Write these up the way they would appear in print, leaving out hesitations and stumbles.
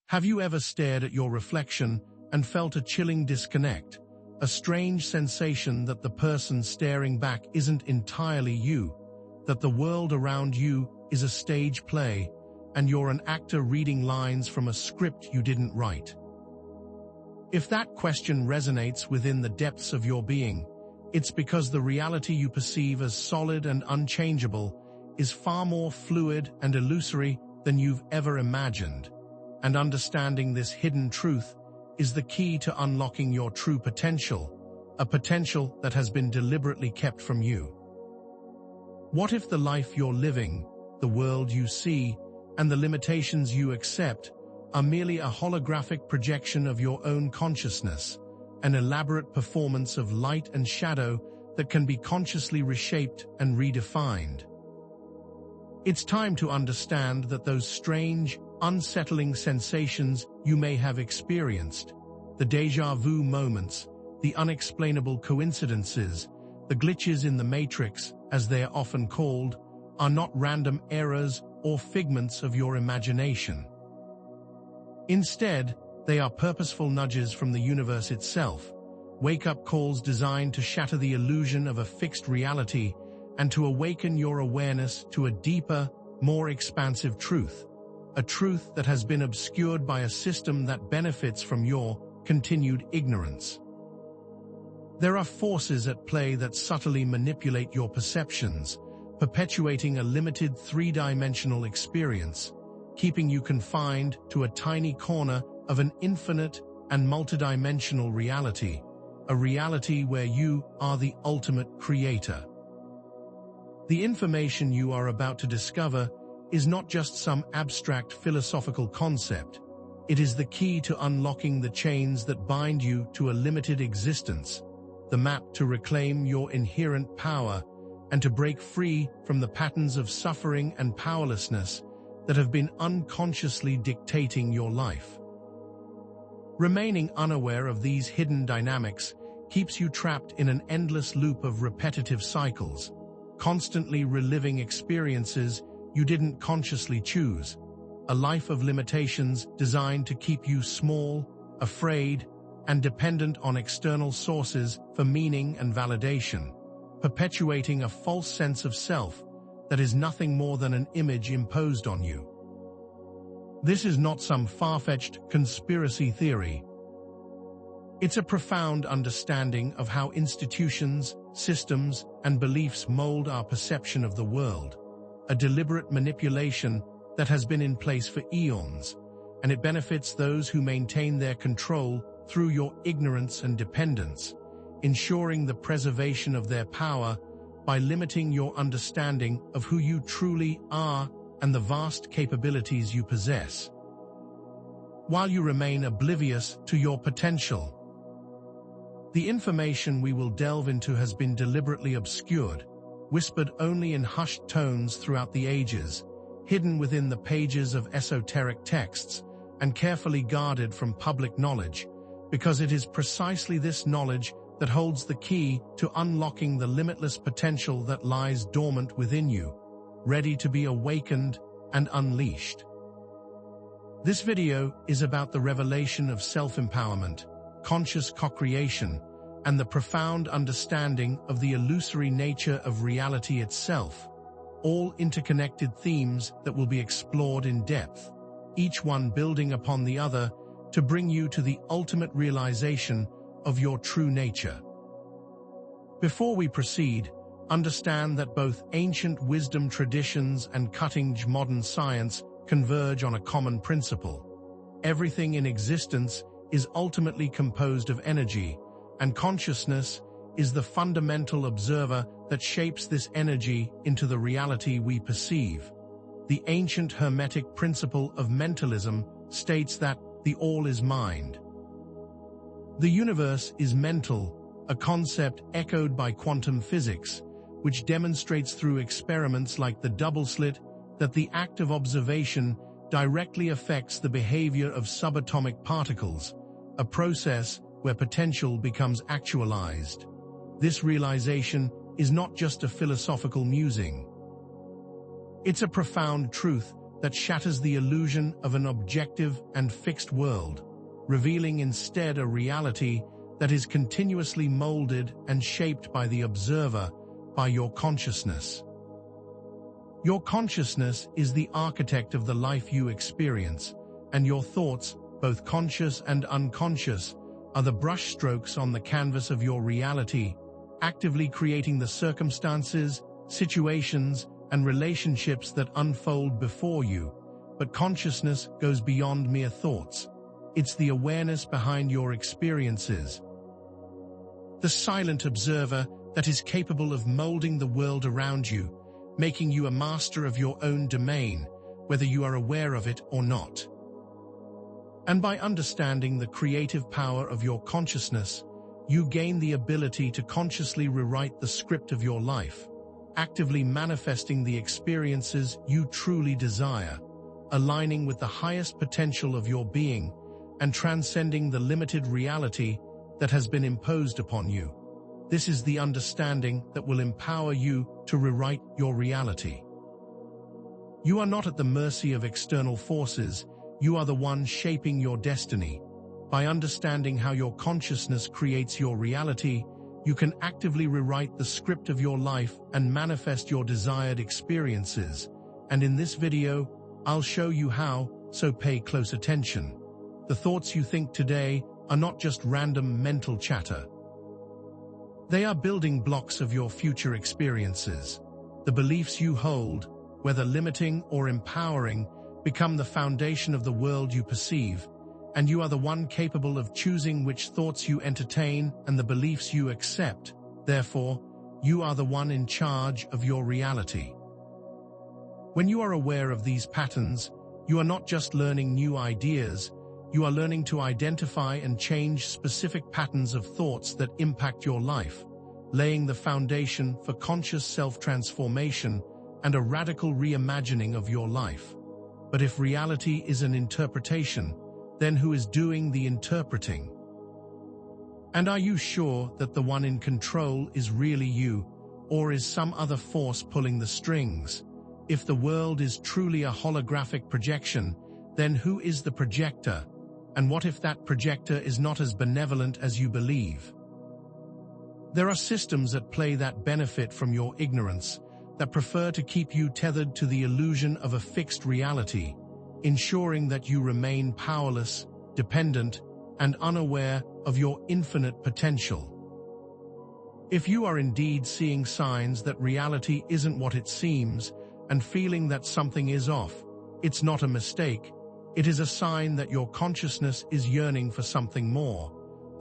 Have you ever stared at your reflection and felt a chilling disconnect, a strange sensation that the person staring back isn't entirely you, that the world around you is a stage play, and you're an actor reading lines from a script you didn't write? If that question resonates within the depths of your being, it's because the reality you perceive as solid and unchangeable is far more fluid and illusory than you've ever imagined. And understanding this hidden truth is the key to unlocking your true potential, a potential that has been deliberately kept from you. What if the life you're living, the world you see, and the limitations you accept are merely a holographic projection of your own consciousness, an elaborate performance of light and shadow that can be consciously reshaped and redefined? It's time to understand that those strange, unsettling sensations you may have experienced, the déjà vu moments, the unexplainable coincidences, the glitches in the matrix, as they are often called, are not random errors or figments of your imagination. Instead, they are purposeful nudges from the universe itself, wake-up calls designed to shatter the illusion of a fixed reality and to awaken your awareness to a deeper, more expansive truth, a truth that has been obscured by a system that benefits from your continued ignorance. There are forces at play that subtly manipulate your perceptions, perpetuating a limited three-dimensional experience, keeping you confined to a tiny corner of an infinite and multidimensional reality, a reality where you are the ultimate creator. The information you are about to discover is not just some abstract philosophical concept. It is the key to unlocking the chains that bind you to a limited existence, the map to reclaim your inherent power and to break free from the patterns of suffering and powerlessness that have been unconsciously dictating your life. Remaining unaware of these hidden dynamics keeps you trapped in an endless loop of repetitive cycles, constantly reliving experiences you didn't consciously choose, a life of limitations designed to keep you small, afraid, and dependent on external sources for meaning and validation, perpetuating a false sense of self that is nothing more than an image imposed on you. This is not some far-fetched conspiracy theory. It's a profound understanding of how institutions, systems, and beliefs mold our perception of the world, a deliberate manipulation that has been in place for eons, and it benefits those who maintain their control through your ignorance and dependence, ensuring the preservation of their power by limiting your understanding of who you truly are and the vast capabilities you possess, while you remain oblivious to your potential. The information we will delve into has been deliberately obscured, whispered only in hushed tones throughout the ages, hidden within the pages of esoteric texts, and carefully guarded from public knowledge, because it is precisely this knowledge that holds the key to unlocking the limitless potential that lies dormant within you, ready to be awakened and unleashed. This video is about the revelation of self-empowerment, conscious co-creation, and the profound understanding of the illusory nature of reality itself, all interconnected themes that will be explored in depth, each one building upon the other to bring you to the ultimate realization of your true nature. Before we proceed, understand that both ancient wisdom traditions and cutting-edge modern science converge on a common principle. Everything in existence is ultimately composed of energy, and consciousness is the fundamental observer that shapes this energy into the reality we perceive. The ancient Hermetic principle of mentalism states that the all is mind. The universe is mental, a concept echoed by quantum physics, which demonstrates through experiments like the double slit that the act of observation directly affects the behavior of subatomic particles, a process where potential becomes actualized. This realization is not just a philosophical musing. It's a profound truth that shatters the illusion of an objective and fixed world, revealing instead a reality that is continuously molded and shaped by the observer, by your consciousness. Your consciousness is the architect of the life you experience, and your thoughts, both conscious and unconscious, are the brushstrokes on the canvas of your reality, actively creating the circumstances, situations, and relationships that unfold before you. But consciousness goes beyond mere thoughts. It's the awareness behind your experiences, the silent observer that is capable of molding the world around you, making you a master of your own domain, whether you are aware of it or not. And by understanding the creative power of your consciousness, you gain the ability to consciously rewrite the script of your life, actively manifesting the experiences you truly desire, aligning with the highest potential of your being, and transcending the limited reality that has been imposed upon you. This is the understanding that will empower you to rewrite your reality. You are not at the mercy of external forces. You are the one shaping your destiny. By understanding how your consciousness creates your reality, you can actively rewrite the script of your life and manifest your desired experiences. And in this video, I'll show you how, so pay close attention. The thoughts you think today are not just random mental chatter. They are building blocks of your future experiences. The beliefs you hold, whether limiting or empowering, become the foundation of the world you perceive, and you are the one capable of choosing which thoughts you entertain and the beliefs you accept. Therefore, you are the one in charge of your reality. When you are aware of these patterns, you are not just learning new ideas, you are learning to identify and change specific patterns of thoughts that impact your life, laying the foundation for conscious self-transformation and a radical reimagining of your life. But if reality is an interpretation, then who is doing the interpreting? And are you sure that the one in control is really you, or is some other force pulling the strings? If the world is truly a holographic projection, then who is the projector? And what if that projector is not as benevolent as you believe? There are systems at play that benefit from your ignorance, that prefer to keep you tethered to the illusion of a fixed reality, ensuring that you remain powerless, dependent, and unaware of your infinite potential. If you are indeed seeing signs that reality isn't what it seems, and feeling that something is off, it's not a mistake. It is a sign that your consciousness is yearning for something more,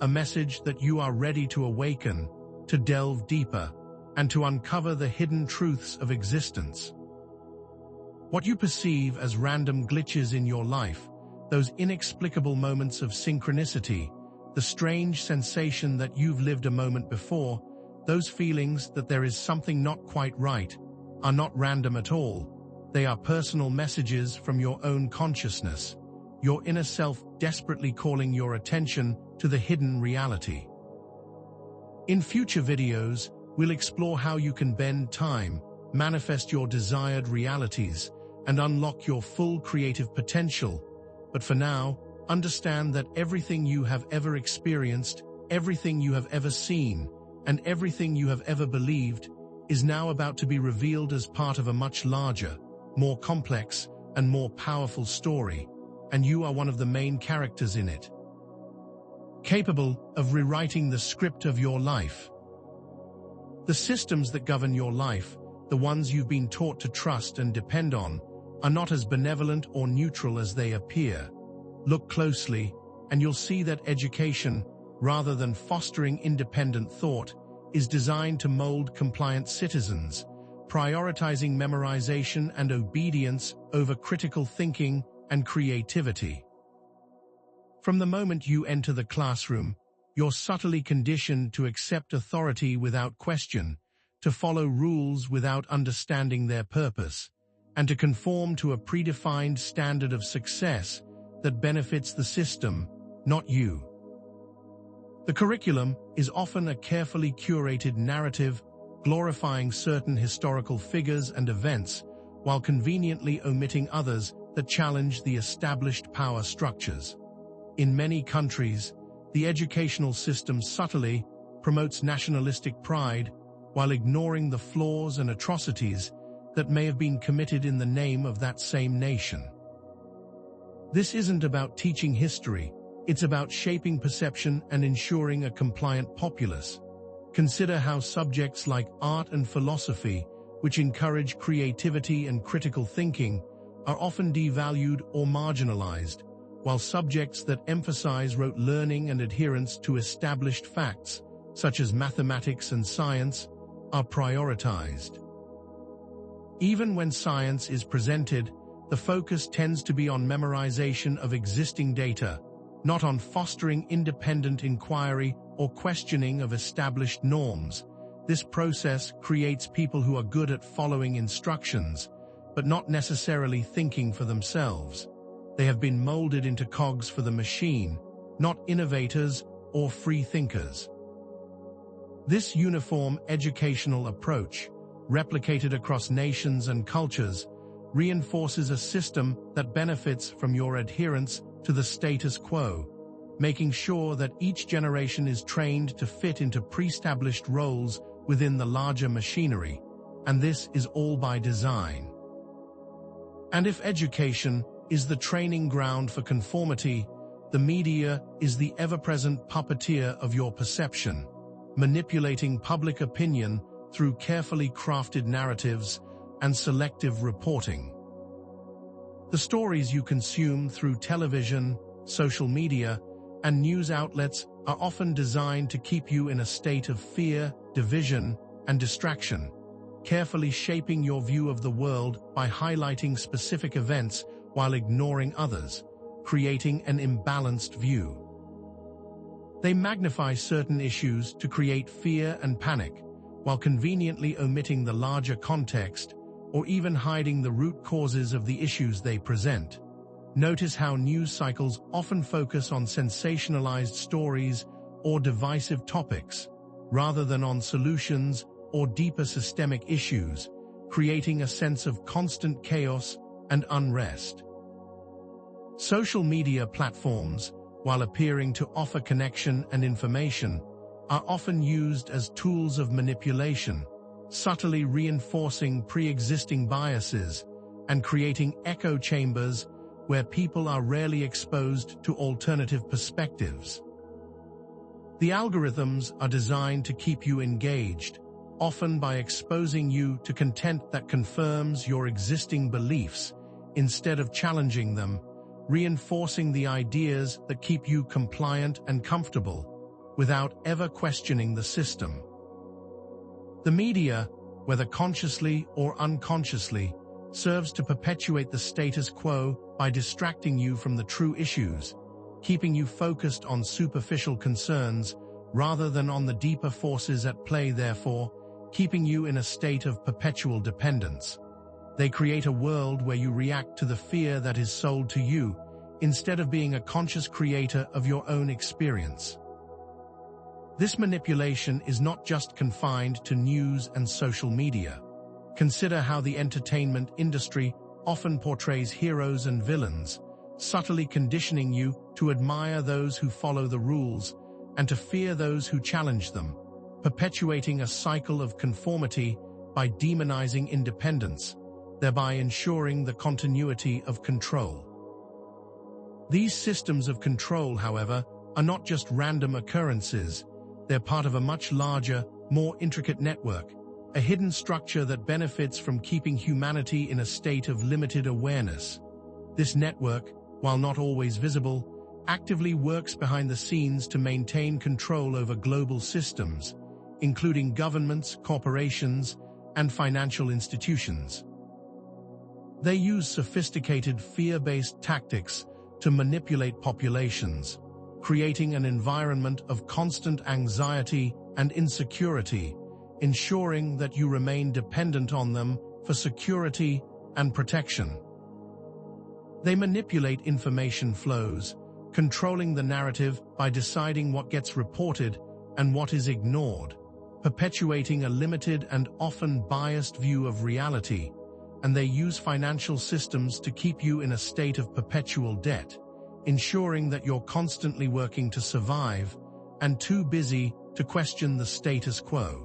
a message that you are ready to awaken, to delve deeper, and to uncover the hidden truths of existence. What you perceive as random glitches in your life, those inexplicable moments of synchronicity, the strange sensation that you've lived a moment before, those feelings that there is something not quite right, are not random at all. They are personal messages from your own consciousness, your inner self desperately calling your attention to the hidden reality. In future videos, we'll explore how you can bend time, manifest your desired realities, and unlock your full creative potential. But for now, understand that everything you have ever experienced, everything you have ever seen, and everything you have ever believed is now about to be revealed as part of a much larger, more complex, and more powerful story, and you are one of the main characters in it, capable of rewriting the script of your life. The systems that govern your life, the ones you've been taught to trust and depend on, are not as benevolent or neutral as they appear. Look closely, and you'll see that education, rather than fostering independent thought, is designed to mold compliant citizens, prioritizing memorization and obedience over critical thinking and creativity. From the moment you enter the classroom, you're subtly conditioned to accept authority without question, to follow rules without understanding their purpose, and to conform to a predefined standard of success that benefits the system, not you. The curriculum is often a carefully curated narrative glorifying certain historical figures and events, while conveniently omitting others that challenge the established power structures. In many countries, the educational system subtly promotes nationalistic pride while ignoring the flaws and atrocities that may have been committed in the name of that same nation. This isn't about teaching history, it's about shaping perception and ensuring a compliant populace. Consider how subjects like art and philosophy, which encourage creativity and critical thinking, are often devalued or marginalized, while subjects that emphasize rote learning and adherence to established facts, such as mathematics and science, are prioritized. Even when science is presented, the focus tends to be on memorization of existing data, not on fostering independent inquiry or questioning of established norms. This process creates people who are good at following instructions, but not necessarily thinking for themselves. They have been molded into cogs for the machine, not innovators or free thinkers. This uniform educational approach, replicated across nations and cultures, reinforces a system that benefits from your adherence to the status quo, making sure that each generation is trained to fit into pre-established roles within the larger machinery, and this is all by design. And if education is the training ground for conformity, the media is the ever-present puppeteer of your perception, manipulating public opinion through carefully crafted narratives and selective reporting. The stories you consume through television, social media, and news outlets are often designed to keep you in a state of fear, division, and distraction, carefully shaping your view of the world by highlighting specific events while ignoring others, creating an imbalanced view. They magnify certain issues to create fear and panic, while conveniently omitting the larger context or even hiding the root causes of the issues they present. Notice how news cycles often focus on sensationalized stories or divisive topics, rather than on solutions or deeper systemic issues, creating a sense of constant chaos and unrest. Social media platforms, while appearing to offer connection and information, are often used as tools of manipulation, subtly reinforcing pre-existing biases and creating echo chambers where people are rarely exposed to alternative perspectives. The algorithms are designed to keep you engaged, often by exposing you to content that confirms your existing beliefs instead of challenging them, reinforcing the ideas that keep you compliant and comfortable, without ever questioning the system. The media, whether consciously or unconsciously, serves to perpetuate the status quo by distracting you from the true issues, keeping you focused on superficial concerns rather than on the deeper forces at play, therefore, keeping you in a state of perpetual dependence. They create a world where you react to the fear that is sold to you, instead of being a conscious creator of your own experience. This manipulation is not just confined to news and social media. Consider how the entertainment industry often portrays heroes and villains, subtly conditioning you to admire those who follow the rules and to fear those who challenge them, perpetuating a cycle of conformity by demonizing independence, thereby ensuring the continuity of control. These systems of control, however, are not just random occurrences. They're part of a much larger, more intricate network, a hidden structure that benefits from keeping humanity in a state of limited awareness. This network, while not always visible, actively works behind the scenes to maintain control over global systems, including governments, corporations, and financial institutions. They use sophisticated fear-based tactics to manipulate populations, creating an environment of constant anxiety and insecurity, ensuring that you remain dependent on them for security and protection. They manipulate information flows, controlling the narrative by deciding what gets reported and what is ignored, perpetuating a limited and often biased view of reality, and they use financial systems to keep you in a state of perpetual debt, ensuring that you're constantly working to survive and too busy to question the status quo.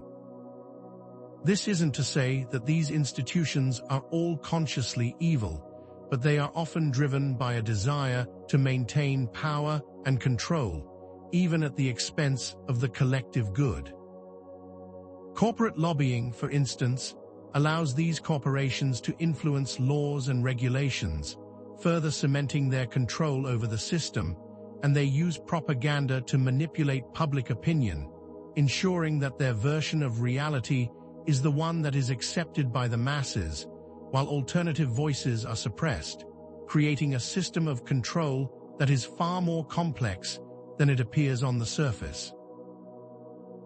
This isn't to say that these institutions are all consciously evil, but they are often driven by a desire to maintain power and control, even at the expense of the collective good. Corporate lobbying, for instance, allows these corporations to influence laws and regulations, further cementing their control over the system, and they use propaganda to manipulate public opinion, ensuring that their version of reality is the one that is accepted by the masses, while alternative voices are suppressed, creating a system of control that is far more complex than it appears on the surface.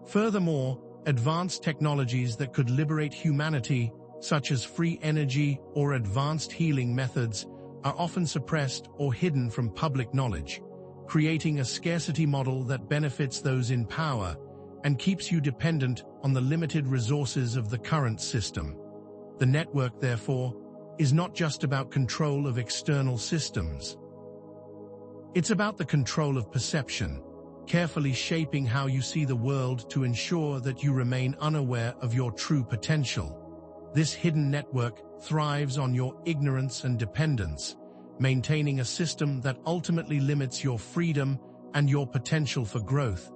Furthermore, advanced technologies that could liberate humanity, such as free energy or advanced healing methods, are often suppressed or hidden from public knowledge, creating a scarcity model that benefits those in power and keeps you dependent on the limited resources of the current system. The network, therefore, is not just about control of external systems. It's about the control of perception, carefully shaping how you see the world to ensure that you remain unaware of your true potential. This hidden network thrives on your ignorance and dependence, maintaining a system that ultimately limits your freedom and your potential for growth,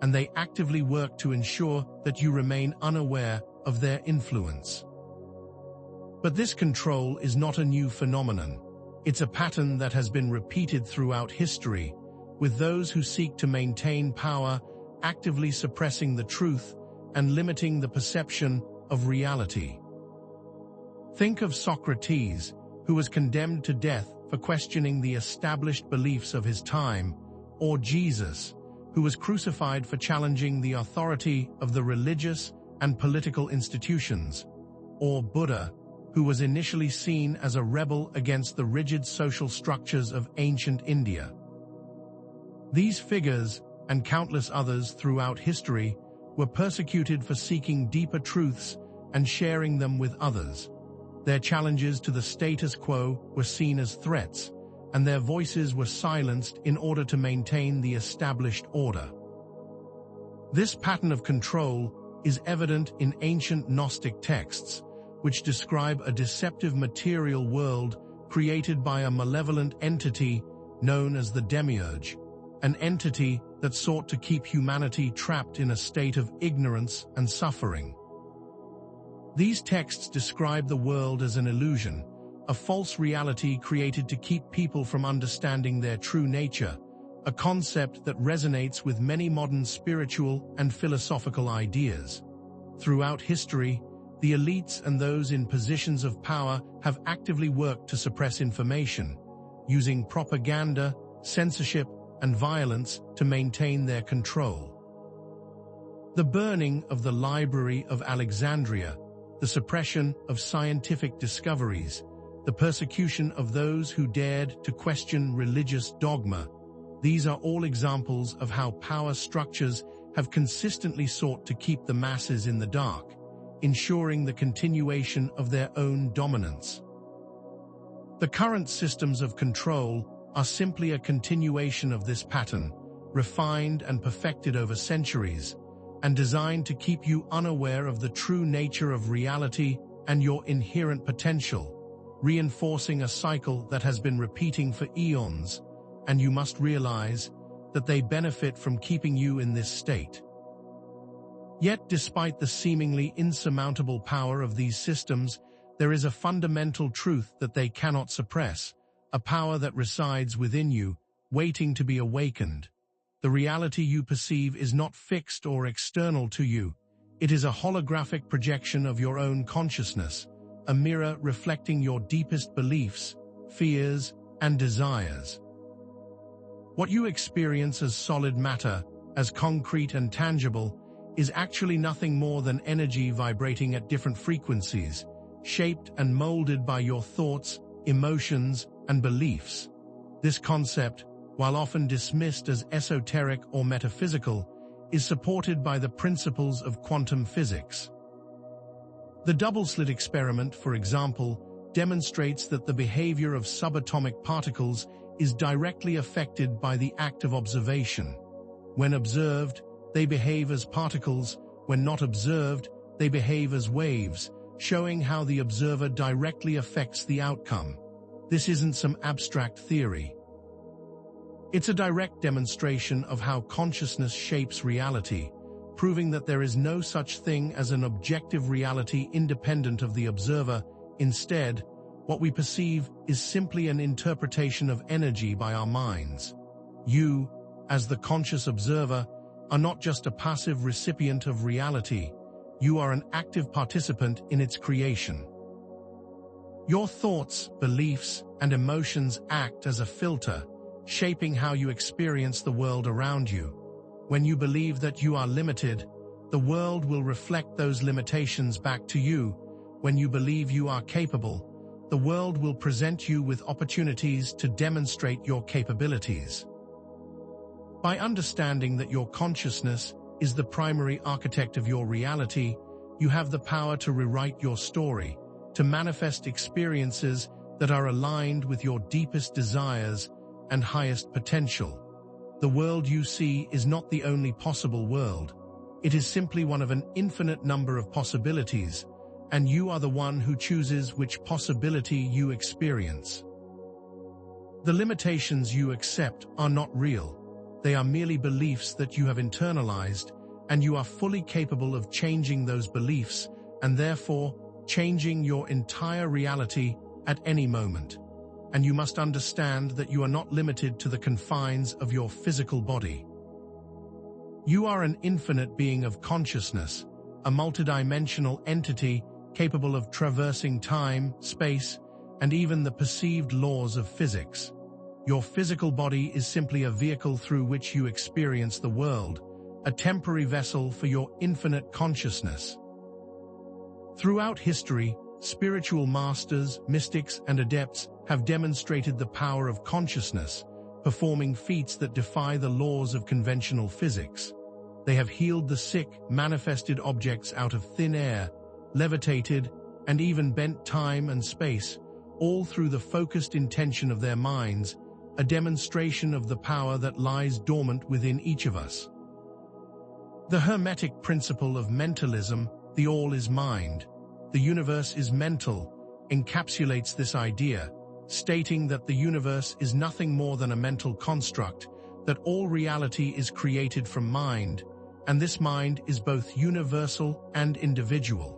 and they actively work to ensure that you remain unaware of their influence. But this control is not a new phenomenon. It's a pattern that has been repeated throughout history, with those who seek to maintain power actively suppressing the truth and limiting the perception of reality. Think of Socrates, who was condemned to death for questioning the established beliefs of his time, or Jesus, who was crucified for challenging the authority of the religious and political institutions, or Buddha, who was initially seen as a rebel against the rigid social structures of ancient India. These figures, and countless others throughout history, were persecuted for seeking deeper truths and sharing them with others. Their challenges to the status quo were seen as threats, and their voices were silenced in order to maintain the established order. This pattern of control is evident in ancient Gnostic texts, which describe a deceptive material world created by a malevolent entity known as the Demiurge, an entity that sought to keep humanity trapped in a state of ignorance and suffering. These texts describe the world as an illusion, a false reality created to keep people from understanding their true nature, a concept that resonates with many modern spiritual and philosophical ideas. Throughout history, the elites and those in positions of power have actively worked to suppress information, using propaganda, censorship, and violence to maintain their control. The burning of the Library of Alexandria, the suppression of scientific discoveries, the persecution of those who dared to question religious dogma, these are all examples of how power structures have consistently sought to keep the masses in the dark, ensuring the continuation of their own dominance. The current systems of control are simply a continuation of this pattern, refined and perfected over centuries, and designed to keep you unaware of the true nature of reality and your inherent potential, reinforcing a cycle that has been repeating for eons, and you must realize that they benefit from keeping you in this state. Yet, despite the seemingly insurmountable power of these systems, there is a fundamental truth that they cannot suppress, a power that resides within you, waiting to be awakened. The reality you perceive is not fixed or external to you. It is a holographic projection of your own consciousness, a mirror reflecting your deepest beliefs, fears, and desires. What you experience as solid matter, as concrete and tangible, is actually nothing more than energy vibrating at different frequencies, shaped and molded by your thoughts, emotions, and beliefs. This concept, while often dismissed as esoteric or metaphysical, is supported by the principles of quantum physics. The double-slit experiment, for example, demonstrates that the behavior of subatomic particles is directly affected by the act of observation. When observed, they behave as particles. When not observed, they behave as waves, showing how the observer directly affects the outcome. This isn't some abstract theory. It's a direct demonstration of how consciousness shapes reality, proving that there is no such thing as an objective reality independent of the observer. Instead, what we perceive is simply an interpretation of energy by our minds. You, as the conscious observer, are not just a passive recipient of reality. You are an active participant in its creation. Your thoughts, beliefs, and emotions act as a filter, shaping how you experience the world around you. When you believe that you are limited, the world will reflect those limitations back to you. When you believe you are capable, the world will present you with opportunities to demonstrate your capabilities. By understanding that your consciousness is the primary architect of your reality, you have the power to rewrite your story, to manifest experiences that are aligned with your deepest desires and highest potential. The world you see is not the only possible world. It is simply one of an infinite number of possibilities, and you are the one who chooses which possibility you experience. The limitations you accept are not real. They are merely beliefs that you have internalized, and you are fully capable of changing those beliefs and therefore changing your entire reality at any moment. And you must understand that you are not limited to the confines of your physical body. You are an infinite being of consciousness, a multidimensional entity capable of traversing time, space, and even the perceived laws of physics. Your physical body is simply a vehicle through which you experience the world, a temporary vessel for your infinite consciousness. Throughout history, spiritual masters, mystics, and adepts have demonstrated the power of consciousness, performing feats that defy the laws of conventional physics. They have healed the sick, manifested objects out of thin air, levitated, and even bent time and space, all through the focused intention of their minds, a demonstration of the power that lies dormant within each of us. The Hermetic principle of mentalism, the all is mind, the universe is mental, encapsulates this idea, stating that the universe is nothing more than a mental construct, that all reality is created from mind, and this mind is both universal and individual.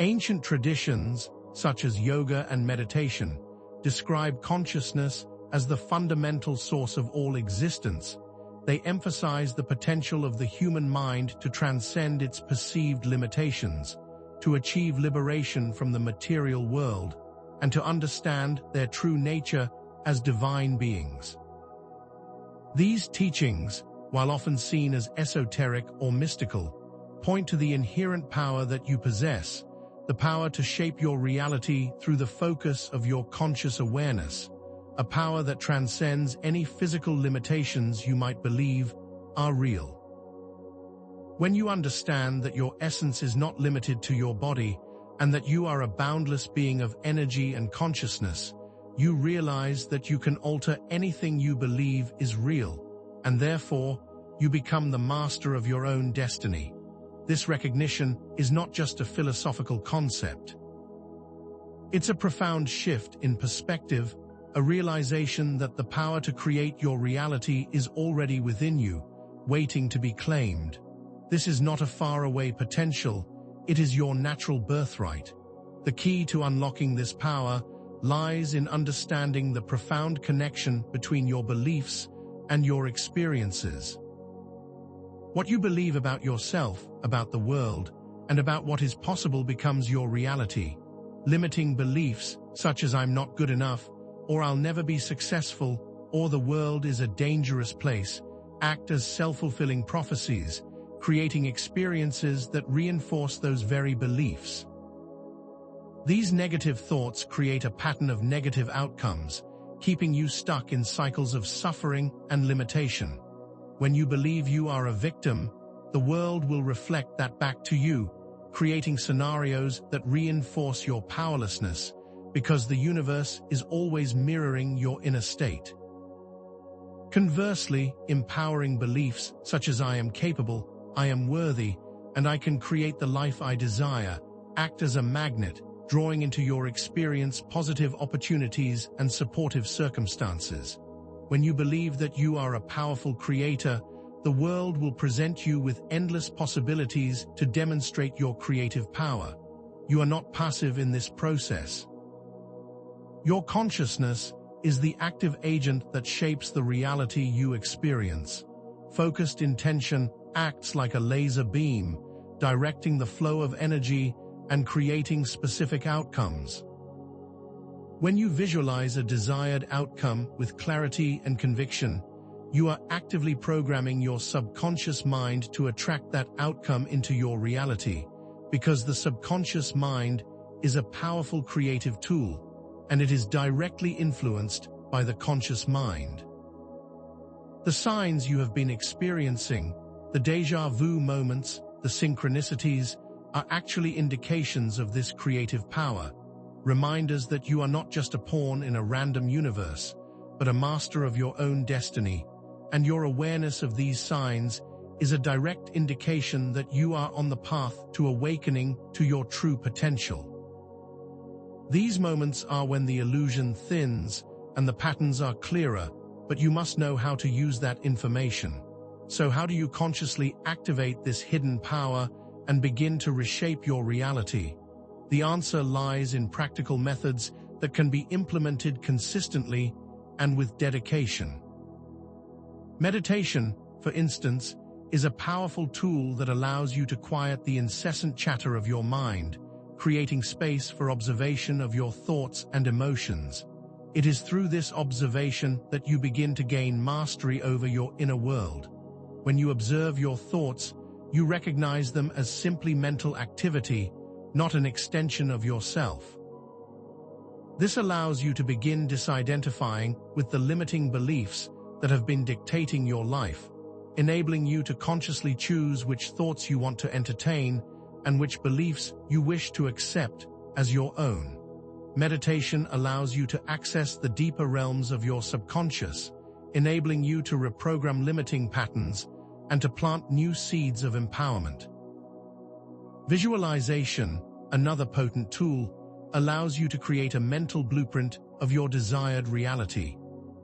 Ancient traditions, such as yoga and meditation, describe consciousness as the fundamental source of all existence. They emphasize the potential of the human mind to transcend its perceived limitations, to achieve liberation from the material world, and to understand their true nature as divine beings. These teachings, while often seen as esoteric or mystical, point to the inherent power that you possess, the power to shape your reality through the focus of your conscious awareness, a power that transcends any physical limitations you might believe are real. When you understand that your essence is not limited to your body and that you are a boundless being of energy and consciousness, you realize that you can alter anything you believe is real, and therefore, you become the master of your own destiny. This recognition is not just a philosophical concept. It's a profound shift in perspective, a realization that the power to create your reality is already within you, waiting to be claimed. This is not a faraway potential, it is your natural birthright. The key to unlocking this power lies in understanding the profound connection between your beliefs and your experiences. What you believe about yourself, about the world, and about what is possible becomes your reality. Limiting beliefs, such as I'm not good enough, or I'll never be successful, or the world is a dangerous place, act as self-fulfilling prophecies, creating experiences that reinforce those very beliefs. These negative thoughts create a pattern of negative outcomes, keeping you stuck in cycles of suffering and limitation. When you believe you are a victim, the world will reflect that back to you, creating scenarios that reinforce your powerlessness, because the universe is always mirroring your inner state. Conversely, empowering beliefs such as I am capable, I am worthy, and I can create the life I desire act as a magnet, drawing into your experience positive opportunities and supportive circumstances. When you believe that you are a powerful creator, the world will present you with endless possibilities to demonstrate your creative power. You are not passive in this process. Your consciousness is the active agent that shapes the reality you experience. Focused intention acts like a laser beam, directing the flow of energy and creating specific outcomes. When you visualize a desired outcome with clarity and conviction, you are actively programming your subconscious mind to attract that outcome into your reality, because the subconscious mind is a powerful creative tool, and it is directly influenced by the conscious mind. The signs you have been experiencing, the déjà vu moments, the synchronicities, are actually indications of this creative power, reminders that you are not just a pawn in a random universe, but a master of your own destiny, and your awareness of these signs is a direct indication that you are on the path to awakening to your true potential. These moments are when the illusion thins and the patterns are clearer, but you must know how to use that information. So how do you consciously activate this hidden power and begin to reshape your reality? The answer lies in practical methods that can be implemented consistently and with dedication. Meditation, for instance, is a powerful tool that allows you to quiet the incessant chatter of your mind, creating space for observation of your thoughts and emotions. It is through this observation that you begin to gain mastery over your inner world. When you observe your thoughts, you recognize them as simply mental activity, not an extension of yourself. This allows you to begin disidentifying with the limiting beliefs that have been dictating your life, enabling you to consciously choose which thoughts you want to entertain and which beliefs you wish to accept as your own. Meditation allows you to access the deeper realms of your subconscious, enabling you to reprogram limiting patterns and to plant new seeds of empowerment. Visualization, another potent tool, allows you to create a mental blueprint of your desired reality.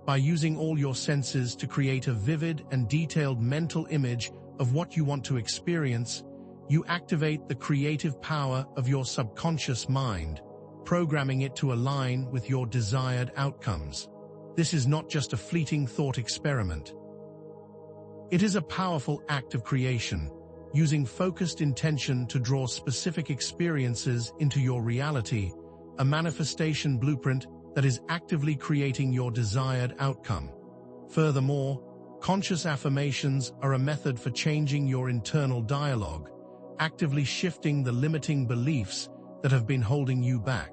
By using all your senses to create a vivid and detailed mental image of what you want to experience, you activate the creative power of your subconscious mind, programming it to align with your desired outcomes. This is not just a fleeting thought experiment. It is a powerful act of creation, using focused intention to draw specific experiences into your reality, a manifestation blueprint that is actively creating your desired outcome. Furthermore, conscious affirmations are a method for changing your internal dialogue, actively shifting the limiting beliefs that have been holding you back.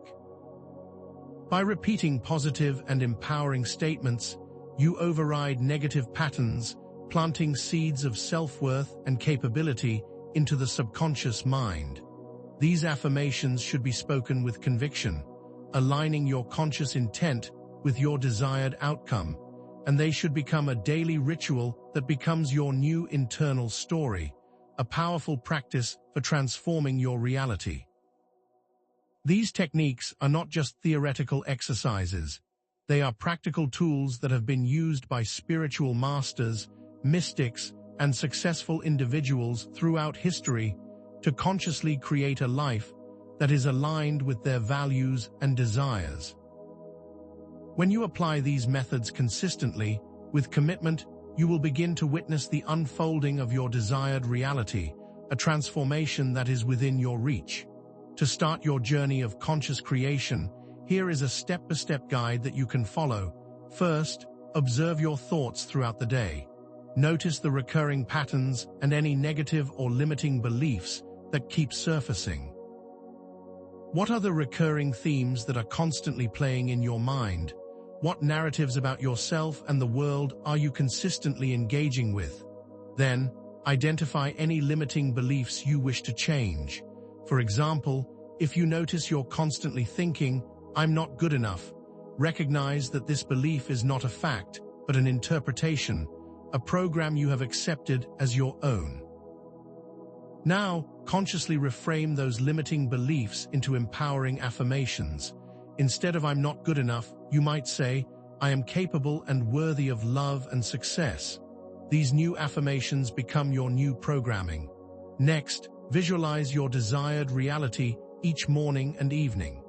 By repeating positive and empowering statements, you override negative patterns, planting seeds of self-worth and capability into the subconscious mind. These affirmations should be spoken with conviction, aligning your conscious intent with your desired outcome, and they should become a daily ritual that becomes your new internal story, a powerful practice for transforming your reality. These techniques are not just theoretical exercises. They are practical tools that have been used by spiritual masters, mystics, and successful individuals throughout history to consciously create a life that is aligned with their values and desires. When you apply these methods consistently, with commitment, you will begin to witness the unfolding of your desired reality, a transformation that is within your reach. To start your journey of conscious creation, here is a step-by-step guide that you can follow. First, observe your thoughts throughout the day. Notice the recurring patterns and any negative or limiting beliefs that keep surfacing. What are the recurring themes that are constantly playing in your mind? What narratives about yourself and the world are you consistently engaging with? Then, identify any limiting beliefs you wish to change. For example, if you notice you're constantly thinking, "I'm not good enough," recognize that this belief is not a fact, but an interpretation, a program you have accepted as your own. Now, consciously reframe those limiting beliefs into empowering affirmations. Instead of "I'm not good enough," you might say, "I am capable and worthy of love and success." These new affirmations become your new programming. Next, visualize your desired reality each morning and evening.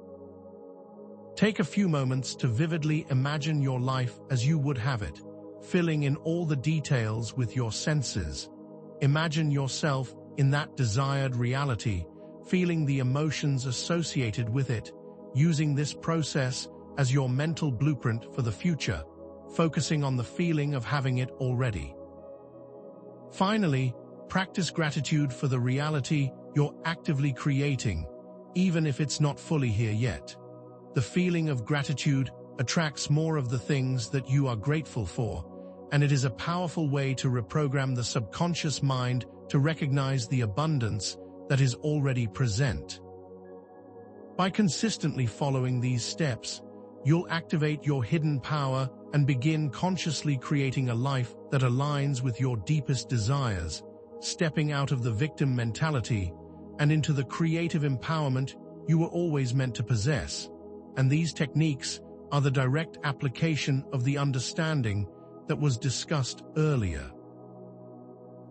Take a few moments to vividly imagine your life as you would have it, filling in all the details with your senses. Imagine yourself in that desired reality, feeling the emotions associated with it, using this process as your mental blueprint for the future, focusing on the feeling of having it already. Finally, practice gratitude for the reality you're actively creating, even if it's not fully here yet. The feeling of gratitude attracts more of the things that you are grateful for, and it is a powerful way to reprogram the subconscious mind to recognize the abundance that is already present. By consistently following these steps, you'll activate your hidden power and begin consciously creating a life that aligns with your deepest desires, stepping out of the victim mentality and into the creative empowerment you were always meant to possess. And these techniques are the direct application of the understanding that was discussed earlier.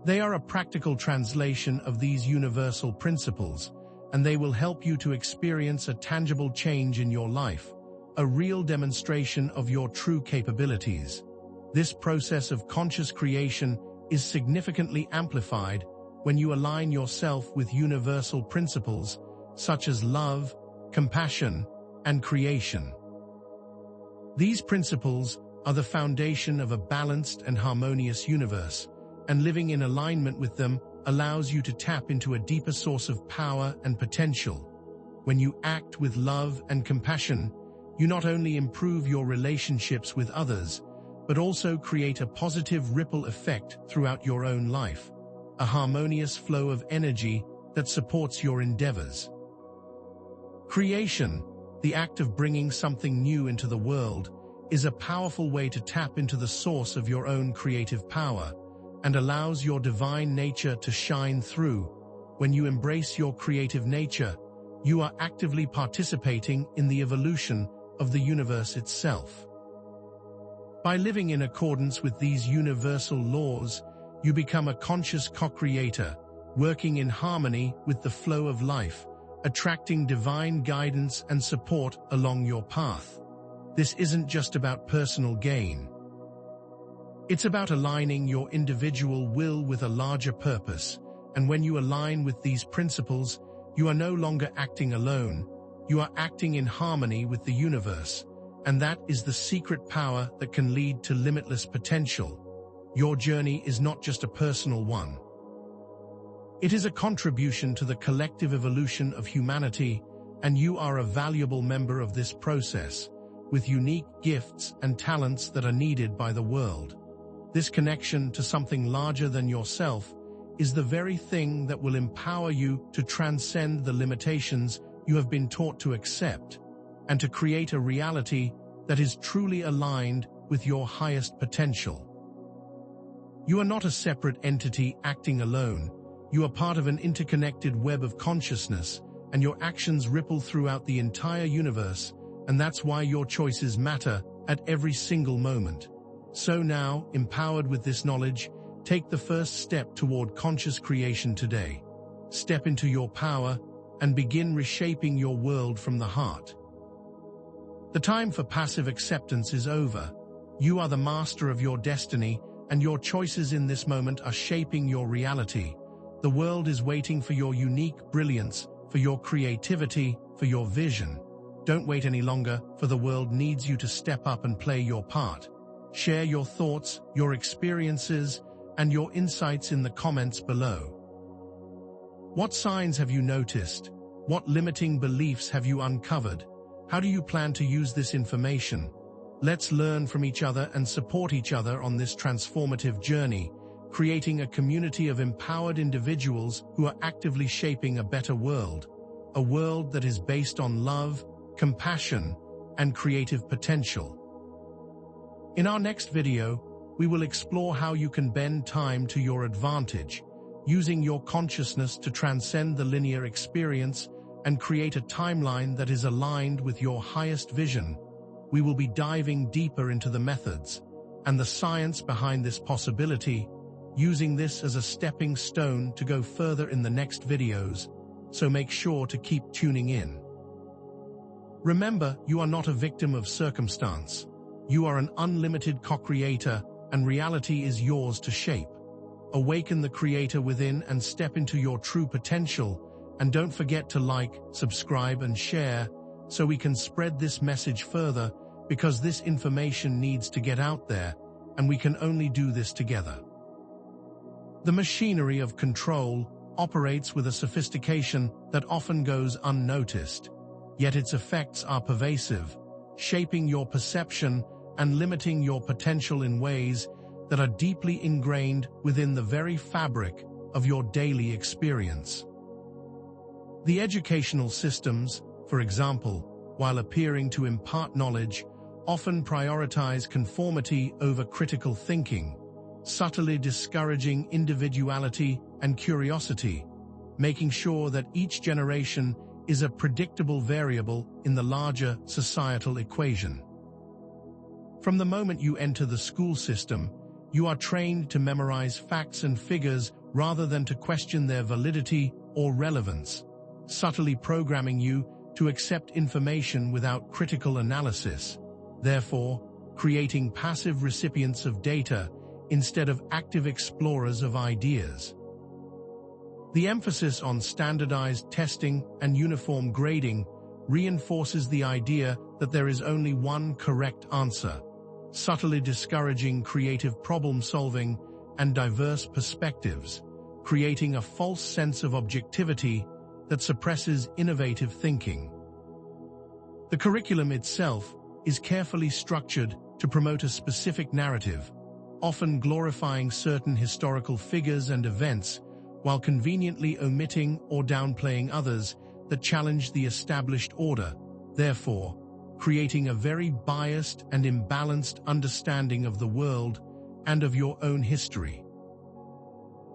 They are a practical translation of these universal principles, and they will help you to experience a tangible change in your life, a real demonstration of your true capabilities. This process of conscious creation is significantly amplified when you align yourself with universal principles such as love, compassion, and creation. These principles are the foundation of a balanced and harmonious universe, and living in alignment with them allows you to tap into a deeper source of power and potential. When you act with love and compassion, you not only improve your relationships with others, but also create a positive ripple effect throughout your own life, a harmonious flow of energy that supports your endeavors. Creation, the act of bringing something new into the world, is a powerful way to tap into the source of your own creative power and allows your divine nature to shine through. When you embrace your creative nature, you are actively participating in the evolution of the universe itself. By living in accordance with these universal laws, you become a conscious co-creator, working in harmony with the flow of life, attracting divine guidance and support along your path. This isn't just about personal gain. It's about aligning your individual will with a larger purpose, and when you align with these principles, you are no longer acting alone. You are acting in harmony with the universe, and that is the secret power that can lead to limitless potential. Your journey is not just a personal one. It is a contribution to the collective evolution of humanity, and you are a valuable member of this process, with unique gifts and talents that are needed by the world. This connection to something larger than yourself is the very thing that will empower you to transcend the limitations you have been taught to accept, and to create a reality that is truly aligned with your highest potential. You are not a separate entity acting alone. You are part of an interconnected web of consciousness, and your actions ripple throughout the entire universe, and that's why your choices matter at every single moment. So now, empowered with this knowledge, take the first step toward conscious creation today. Step into your power and begin reshaping your world from the heart. The time for passive acceptance is over. You are the master of your destiny, and your choices in this moment are shaping your reality. The world is waiting for your unique brilliance, for your creativity, for your vision. Don't wait any longer, for the world needs you to step up and play your part. Share your thoughts, your experiences, and your insights in the comments below. What signs have you noticed? What limiting beliefs have you uncovered? How do you plan to use this information? Let's learn from each other and support each other on this transformative journey, creating a community of empowered individuals who are actively shaping a better world. a world that is based on love, compassion, and creative potential. In our next video, we will explore how you can bend time to your advantage, using your consciousness to transcend the linear experience and create a timeline that is aligned with your highest vision. We will be diving deeper into the methods and the science behind this possibility, using this as a stepping stone to go further in the next videos, so make sure to keep tuning in. Remember, you are not a victim of circumstance. You are an unlimited co-creator, and reality is yours to shape. Awaken the creator within and step into your true potential, and don't forget to like, subscribe, and share so we can spread this message further, because this information needs to get out there, and we can only do this together. The machinery of control operates with a sophistication that often goes unnoticed, yet its effects are pervasive, shaping your perception and limiting your potential in ways that are deeply ingrained within the very fabric of your daily experience. The educational systems, for example, while appearing to impart knowledge, often prioritize conformity over critical thinking, subtly discouraging individuality and curiosity, making sure that each generation is a predictable variable in the larger societal equation. From the moment you enter the school system, you are trained to memorize facts and figures rather than to question their validity or relevance, subtly programming you to accept information without critical analysis, therefore creating passive recipients of data instead of active explorers of ideas. The emphasis on standardized testing and uniform grading reinforces the idea that there is only one correct answer, subtly discouraging creative problem-solving and diverse perspectives, creating a false sense of objectivity that suppresses innovative thinking. The curriculum itself is carefully structured to promote a specific narrative, often glorifying certain historical figures and events, while conveniently omitting or downplaying others that challenge the established order, therefore creating a very biased and imbalanced understanding of the world and of your own history.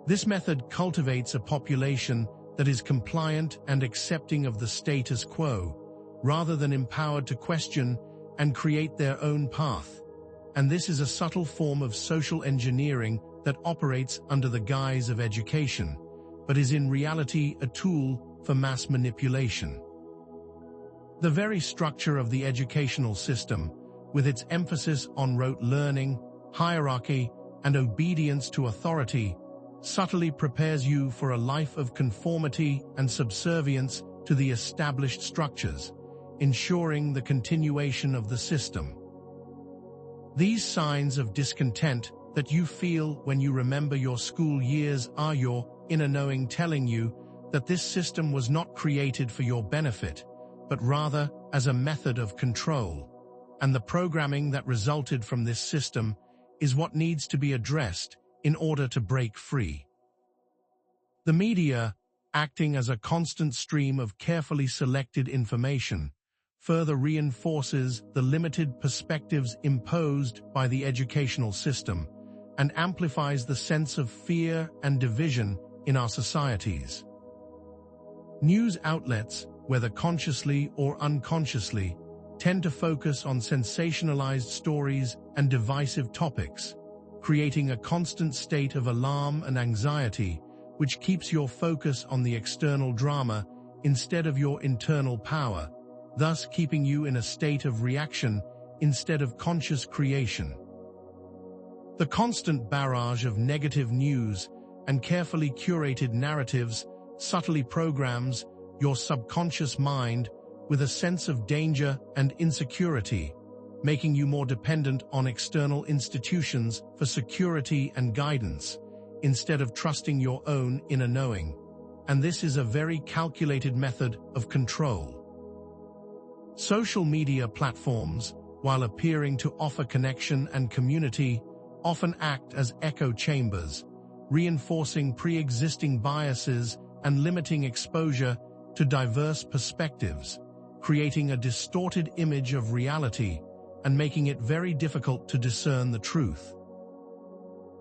This method cultivates a population that is compliant and accepting of the status quo, rather than empowered to question and create their own path. And this is a subtle form of social engineering that operates under the guise of education, but is in reality a tool for mass manipulation. The very structure of the educational system, with its emphasis on rote learning, hierarchy, and obedience to authority, subtly prepares you for a life of conformity and subservience to the established structures, ensuring the continuation of the system. These signs of discontent that you feel when you remember your school years are your inner knowing telling you that this system was not created for your benefit, but rather as a method of control, and the programming that resulted from this system is what needs to be addressed in order to break free. The media, acting as a constant stream of carefully selected information, further reinforces the limited perspectives imposed by the educational system and amplifies the sense of fear and division in our societies. News outlets, whether consciously or unconsciously, tend to focus on sensationalized stories and divisive topics, creating a constant state of alarm and anxiety, which keeps your focus on the external drama instead of your internal power, thus keeping you in a state of reaction instead of conscious creation. The constant barrage of negative news and carefully curated narratives subtly programs your subconscious mind with a sense of danger and insecurity, making you more dependent on external institutions for security and guidance, instead of trusting your own inner knowing. And this is a very calculated method of control. Social media platforms, while appearing to offer connection and community, often act as echo chambers, reinforcing pre-existing biases and limiting exposure to diverse perspectives, creating a distorted image of reality and making it very difficult to discern the truth.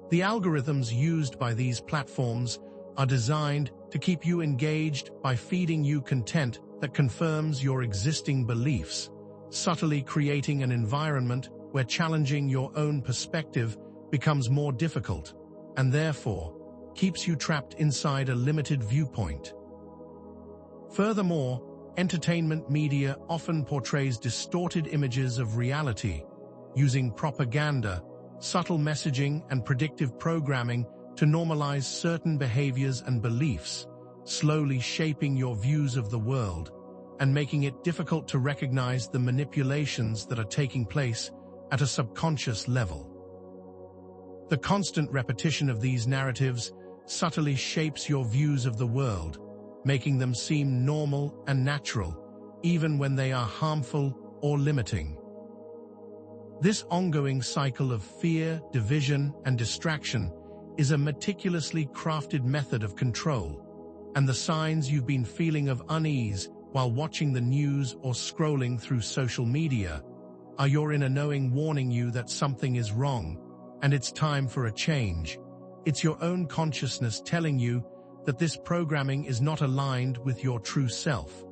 The algorithms used by these platforms are designed to keep you engaged by feeding you content that confirms your existing beliefs, subtly creating an environment where challenging your own perspective becomes more difficult, and therefore keeps you trapped inside a limited viewpoint. Furthermore, entertainment media often portrays distorted images of reality, using propaganda, subtle messaging, and predictive programming to normalize certain behaviors and beliefs, slowly shaping your views of the world and making it difficult to recognize the manipulations that are taking place at a subconscious level. The constant repetition of these narratives subtly shapes your views of the world, making them seem normal and natural, even when they are harmful or limiting. This ongoing cycle of fear, division, and distraction is a meticulously crafted method of control, and the signs you've been feeling of unease while watching the news or scrolling through social media are your inner knowing warning you that something is wrong and it's time for a change. It's your own consciousness telling you that this programming is not aligned with your true self,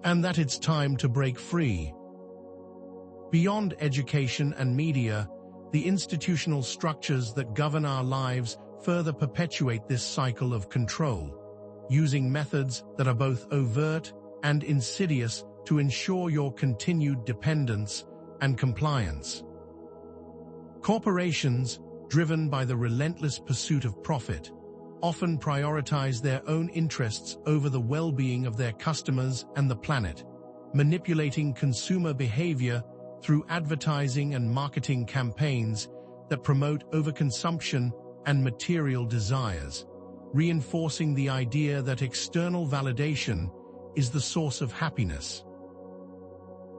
and that it's time to break free. Beyond education and media, the institutional structures that govern our lives further perpetuate this cycle of control, using methods that are both overt and insidious to ensure your continued dependence and compliance. Corporations, driven by the relentless pursuit of profit, often prioritize their own interests over the well-being of their customers and the planet, manipulating consumer behavior through advertising and marketing campaigns that promote overconsumption and material desires, reinforcing the idea that external validation is the source of happiness.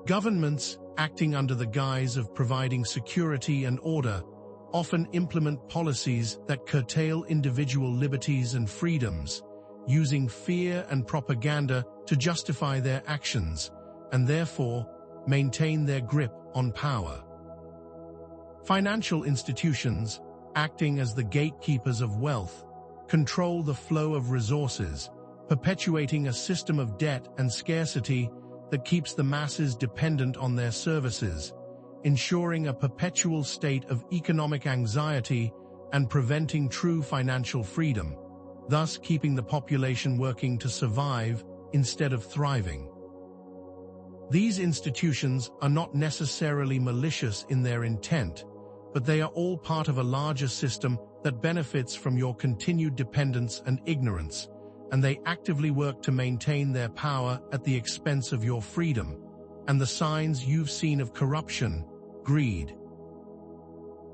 Governments, acting under the guise of providing security and order, often implement policies that curtail individual liberties and freedoms, using fear and propaganda to justify their actions, and therefore maintain their grip on power. Financial institutions, acting as the gatekeepers of wealth, control the flow of resources, perpetuating a system of debt and scarcity that keeps the masses dependent on their services, ensuring a perpetual state of economic anxiety and preventing true financial freedom, thus keeping the population working to survive instead of thriving. These institutions are not necessarily malicious in their intent, but they are all part of a larger system that benefits from your continued dependence and ignorance, and they actively work to maintain their power at the expense of your freedom, and the signs you've seen of corruption, greed,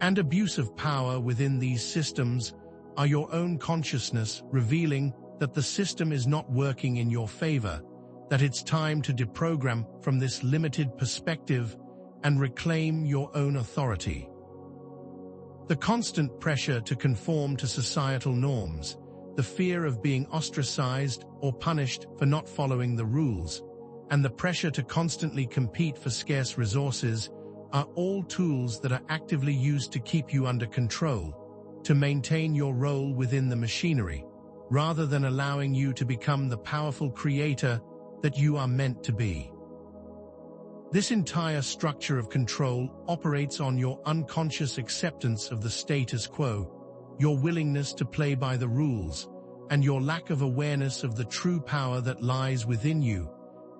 and abuse of power within these systems are your own consciousness revealing that the system is not working in your favor, that it's time to deprogram from this limited perspective and reclaim your own authority. The constant pressure to conform to societal norms, the fear of being ostracized or punished for not following the rules, and the pressure to constantly compete for scarce resources are all tools that are actively used to keep you under control, to maintain your role within the machinery, rather than allowing you to become the powerful creator that you are meant to be. This entire structure of control operates on your unconscious acceptance of the status quo, your willingness to play by the rules, and your lack of awareness of the true power that lies within you,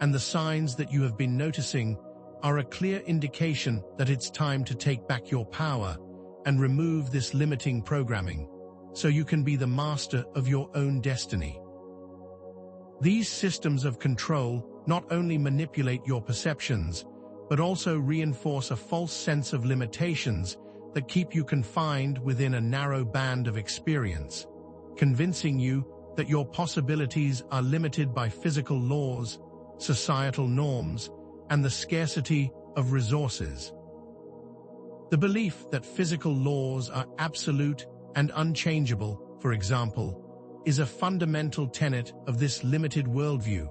and the signs that you have been noticing are a clear indication that it's time to take back your power and remove this limiting programming, so you can be the master of your own destiny. These systems of control not only manipulate your perceptions, but also reinforce a false sense of limitations that keep you confined within a narrow band of experience, convincing you that your possibilities are limited by physical laws, societal norms, and the scarcity of resources. The belief that physical laws are absolute and unchangeable, for example, is a fundamental tenet of this limited worldview,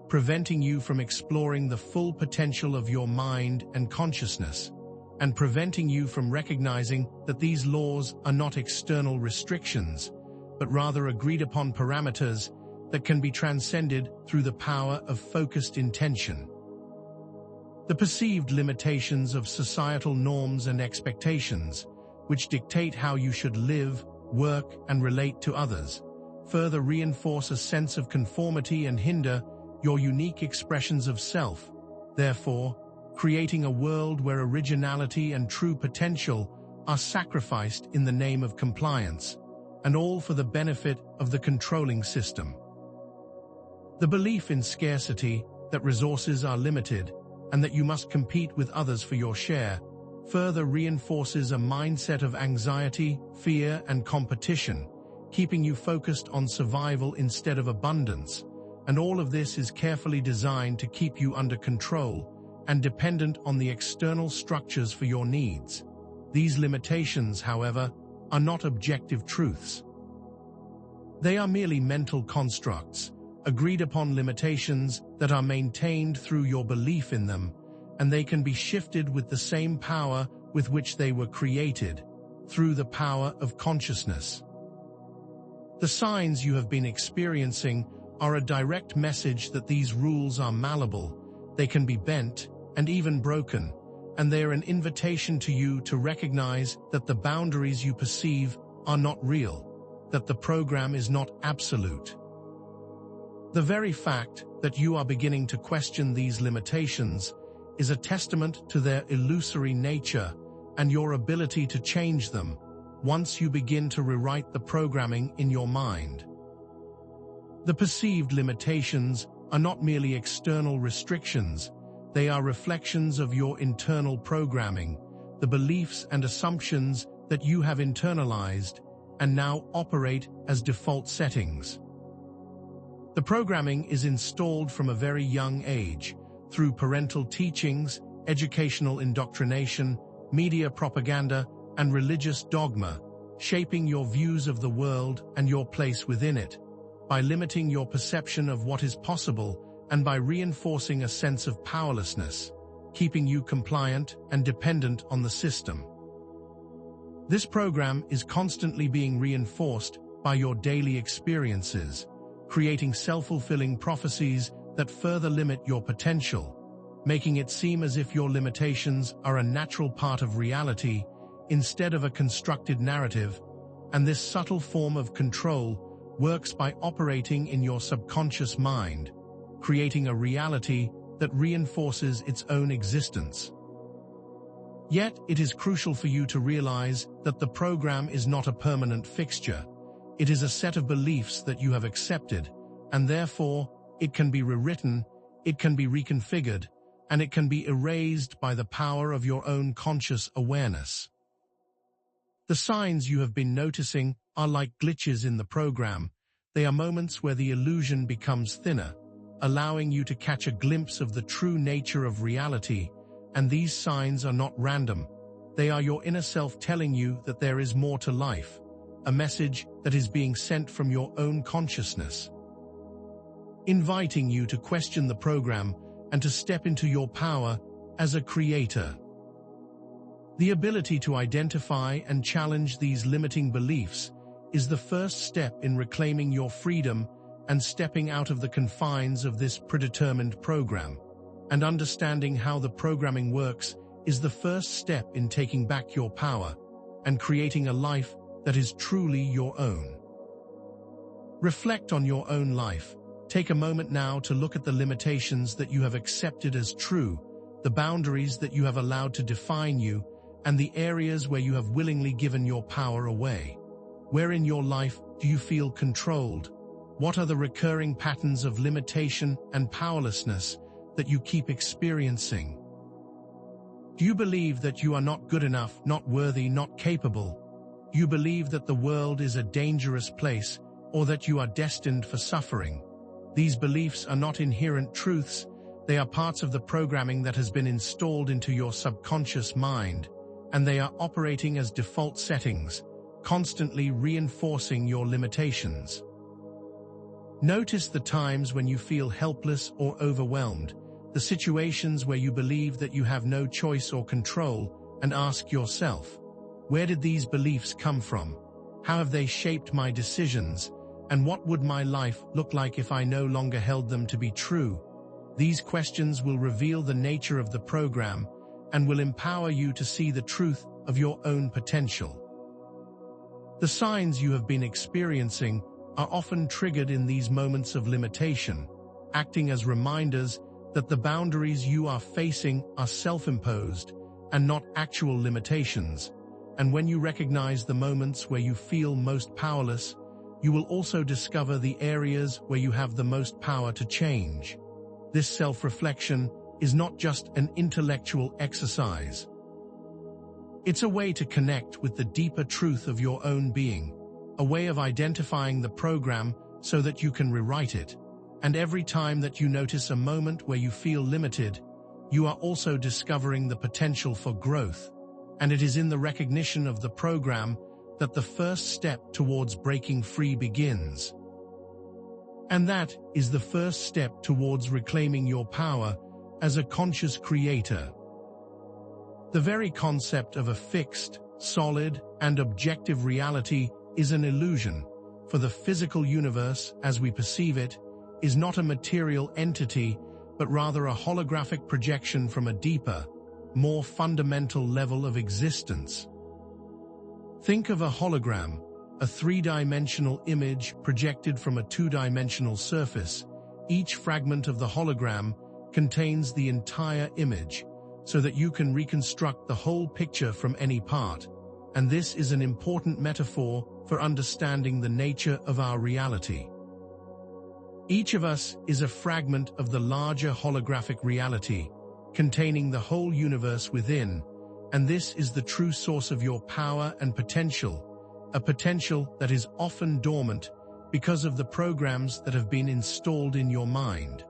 preventing you from exploring the full potential of your mind and consciousness, and preventing you from recognizing that these laws are not external restrictions, but rather agreed-upon parameters that can be transcended through the power of focused intention. The perceived limitations of societal norms and expectations, which dictate how you should live, work, and relate to others, further reinforce a sense of conformity and hinder your unique expressions of self, therefore, creating a world where originality and true potential are sacrificed in the name of compliance, and all for the benefit of the controlling system. The belief in scarcity, that resources are limited, and that you must compete with others for your share, further reinforces a mindset of anxiety, fear, and competition, keeping you focused on survival instead of abundance, and all of this is carefully designed to keep you under control and dependent on the external structures for your needs. These limitations, however, are not objective truths. They are merely mental constructs, agreed-upon limitations that are maintained through your belief in them, and they can be shifted with the same power with which they were created, through the power of consciousness. The signs you have been experiencing are a direct message that these rules are malleable, they can be bent, and even broken, and they are an invitation to you to recognize that the boundaries you perceive are not real, that the program is not absolute. The very fact that you are beginning to question these limitations is a testament to their illusory nature and your ability to change them once you begin to rewrite the programming in your mind. The perceived limitations are not merely external restrictions, they are reflections of your internal programming, the beliefs and assumptions that you have internalized and now operate as default settings. The programming is installed from a very young age, through parental teachings, educational indoctrination, media propaganda, and religious dogma, shaping your views of the world and your place within it, by limiting your perception of what is possible and by reinforcing a sense of powerlessness, keeping you compliant and dependent on the system. This program is constantly being reinforced by your daily experiences, creating self-fulfilling prophecies that further limit your potential, making it seem as if your limitations are a natural part of reality instead of a constructed narrative, and this subtle form of control works by operating in your subconscious mind, creating a reality that reinforces its own existence. Yet, it is crucial for you to realize that the program is not a permanent fixture. It is a set of beliefs that you have accepted, and therefore, it can be rewritten, it can be reconfigured, and it can be erased by the power of your own conscious awareness. The signs you have been noticing are like glitches in the program. They are moments where the illusion becomes thinner, allowing you to catch a glimpse of the true nature of reality, and these signs are not random. They are your inner self telling you that there is more to life, a message that is being sent from your own consciousness, inviting you to question the program and to step into your power as a creator. The ability to identify and challenge these limiting beliefs is the first step in reclaiming your freedom and stepping out of the confines of this predetermined program. And understanding how the programming works is the first step in taking back your power and creating a life that is truly your own. Reflect on your own life. Take a moment now to look at the limitations that you have accepted as true, the boundaries that you have allowed to define you, and the areas where you have willingly given your power away. Where in your life do you feel controlled? What are the recurring patterns of limitation and powerlessness that you keep experiencing? Do you believe that you are not good enough, not worthy, not capable? Do you believe that the world is a dangerous place or that you are destined for suffering? These beliefs are not inherent truths, they are parts of the programming that has been installed into your subconscious mind, and they are operating as default settings, constantly reinforcing your limitations. Notice the times when you feel helpless or overwhelmed, the situations where you believe that you have no choice or control, and ask yourself, where did these beliefs come from? How have they shaped my decisions? And what would my life look like if I no longer held them to be true? These questions will reveal the nature of the program and will empower you to see the truth of your own potential. The signs you have been experiencing are often triggered in these moments of limitation, acting as reminders that the boundaries you are facing are self-imposed and not actual limitations. And when you recognize the moments where you feel most powerless, you will also discover the areas where you have the most power to change. This self-reflection is not just an intellectual exercise. It's a way to connect with the deeper truth of your own being, a way of identifying the program so that you can rewrite it. And every time that you notice a moment where you feel limited, you are also discovering the potential for growth. And it is in the recognition of the program that the first step towards breaking free begins. And that is the first step towards reclaiming your power as a conscious creator. The very concept of a fixed, solid, and objective reality is an illusion, for the physical universe, as we perceive it, is not a material entity, but rather a holographic projection from a deeper, more fundamental level of existence. Think of a hologram, a three-dimensional image projected from a two-dimensional surface. Each fragment of the hologram contains the entire image, so that you can reconstruct the whole picture from any part. And this is an important metaphor for understanding the nature of our reality. Each of us is a fragment of the larger holographic reality, containing the whole universe within, and this is the true source of your power and potential, a potential that is often dormant because of the programs that have been installed in your mind.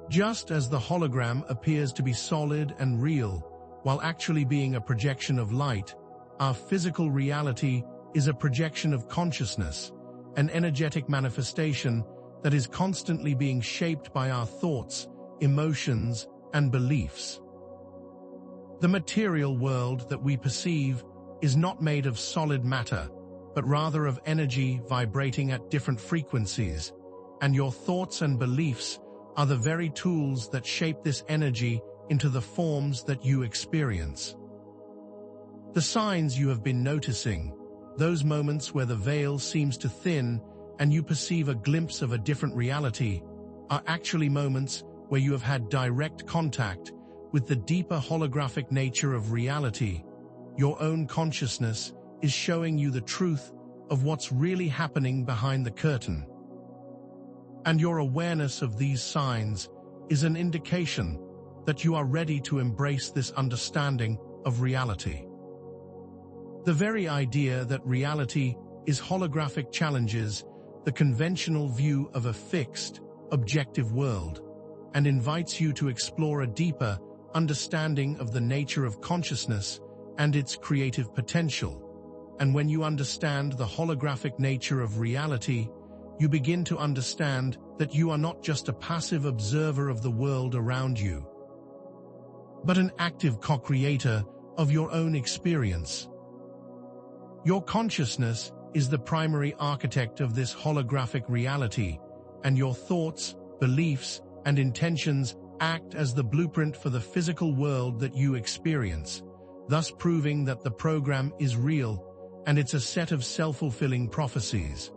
Just as the hologram appears to be solid and real, while actually being a projection of light, our physical reality is a projection of consciousness, an energetic manifestation that is constantly being shaped by our thoughts, emotions, and beliefs. The material world that we perceive is not made of solid matter, but rather of energy vibrating at different frequencies, and your thoughts and beliefs are the very tools that shape this energy into the forms that you experience. The signs you have been noticing, those moments where the veil seems to thin and you perceive a glimpse of a different reality, are actually moments where you have had direct contact with the deeper holographic nature of reality. Your own consciousness is showing you the truth of what's really happening behind the curtain. And your awareness of these signs is an indication that you are ready to embrace this understanding of reality. The very idea that reality is holographic challenges the conventional view of a fixed, objective world, and invites you to explore a deeper understanding of the nature of consciousness and its creative potential. And when you understand the holographic nature of reality, you begin to understand that you are not just a passive observer of the world around you, but an active co-creator of your own experience. Your consciousness is the primary architect of this holographic reality, and your thoughts, beliefs, and intentions act as the blueprint for the physical world that you experience, thus proving that the program is real, and it's a set of self-fulfilling prophecies.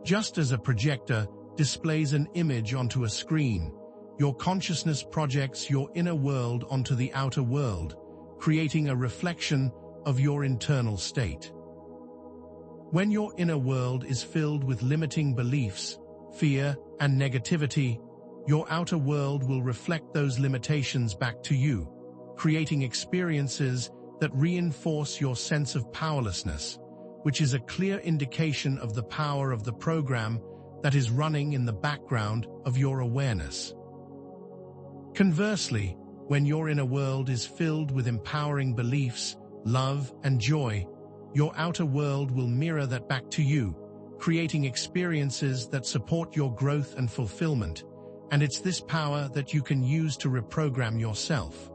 Just as a projector displays an image onto a screen, your consciousness projects your inner world onto the outer world, creating a reflection of your internal state. When your inner world is filled with limiting beliefs, fear, and negativity, your outer world will reflect those limitations back to you, creating experiences that reinforce your sense of powerlessness, which is a clear indication of the power of the program that is running in the background of your awareness. Conversely, when your inner world is filled with empowering beliefs, love, and joy, your outer world will mirror that back to you, creating experiences that support your growth and fulfillment, and it's this power that you can use to reprogram yourself.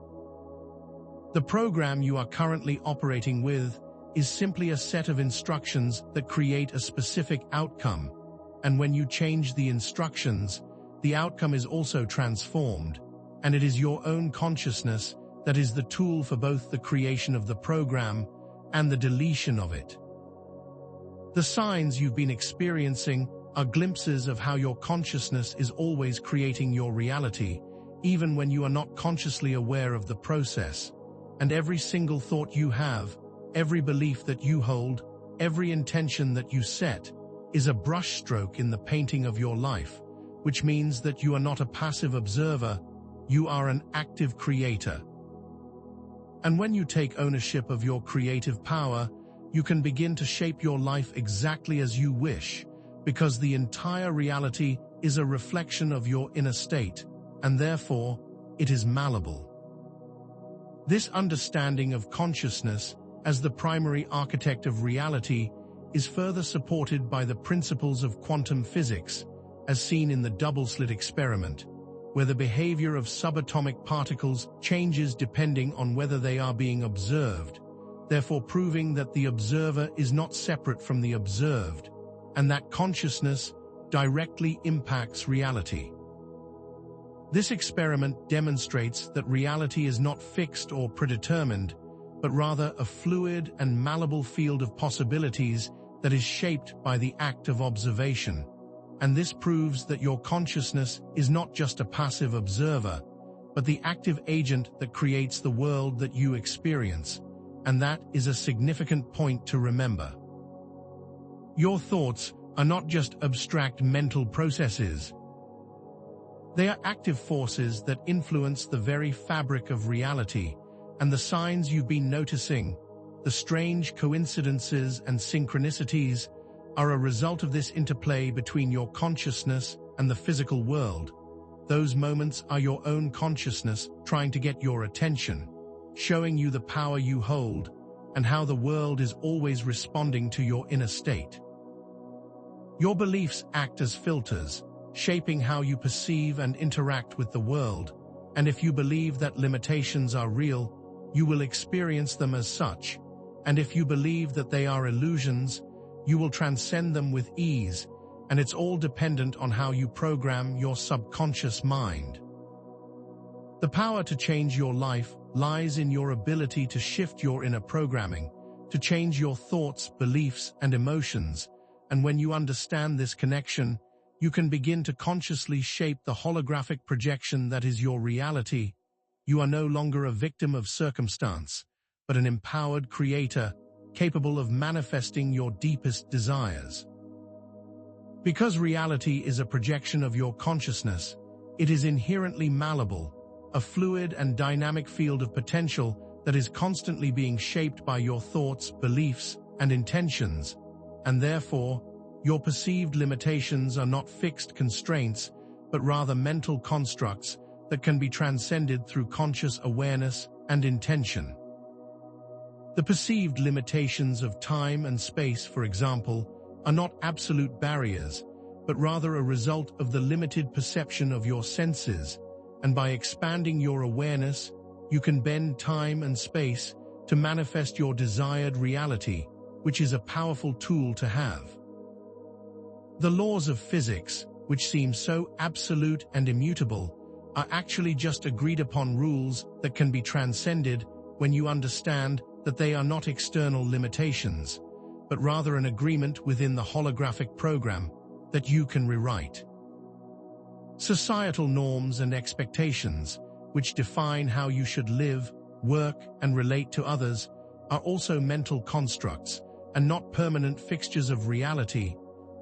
The program you are currently operating with is simply a set of instructions that create a specific outcome, and when you change the instructions, the outcome is also transformed, and it is your own consciousness that is the tool for both the creation of the program and the deletion of it. The signs you've been experiencing are glimpses of how your consciousness is always creating your reality, even when you are not consciously aware of the process. And every single thought you have, every belief that you hold, every intention that you set, is a brushstroke in the painting of your life, which means that you are not a passive observer, you are an active creator. And when you take ownership of your creative power, you can begin to shape your life exactly as you wish, because the entire reality is a reflection of your inner state, and therefore, it is malleable. This understanding of consciousness as the primary architect of reality is further supported by the principles of quantum physics, as seen in the double-slit experiment, where the behavior of subatomic particles changes depending on whether they are being observed, therefore proving that the observer is not separate from the observed, and that consciousness directly impacts reality. This experiment demonstrates that reality is not fixed or predetermined, but rather a fluid and malleable field of possibilities that is shaped by the act of observation. And this proves that your consciousness is not just a passive observer, but the active agent that creates the world that you experience, and that is a significant point to remember. Your thoughts are not just abstract mental processes. They are active forces that influence the very fabric of reality, and the signs you've been noticing, the strange coincidences and synchronicities, are a result of this interplay between your consciousness and the physical world. Those moments are your own consciousness trying to get your attention, showing you the power you hold, and how the world is always responding to your inner state. Your beliefs act as filters, shaping how you perceive and interact with the world, and if you believe that limitations are real, you will experience them as such, and if you believe that they are illusions, you will transcend them with ease, and it's all dependent on how you program your subconscious mind. The power to change your life lies in your ability to shift your inner programming, to change your thoughts, beliefs, and emotions, and when you understand this connection, you can begin to consciously shape the holographic projection that is your reality. You are no longer a victim of circumstance, but an empowered creator, capable of manifesting your deepest desires. Because reality is a projection of your consciousness, it is inherently malleable, a fluid and dynamic field of potential that is constantly being shaped by your thoughts, beliefs, and intentions, and therefore, your perceived limitations are not fixed constraints, but rather mental constructs that can be transcended through conscious awareness and intention. The perceived limitations of time and space, for example, are not absolute barriers, but rather a result of the limited perception of your senses, and by expanding your awareness, you can bend time and space to manifest your desired reality, which is a powerful tool to have. The laws of physics, which seem so absolute and immutable, are actually just agreed-upon rules that can be transcended when you understand that they are not external limitations, but rather an agreement within the holographic program that you can rewrite. Societal norms and expectations, which define how you should live, work, and relate to others, are also mental constructs and not permanent fixtures of reality.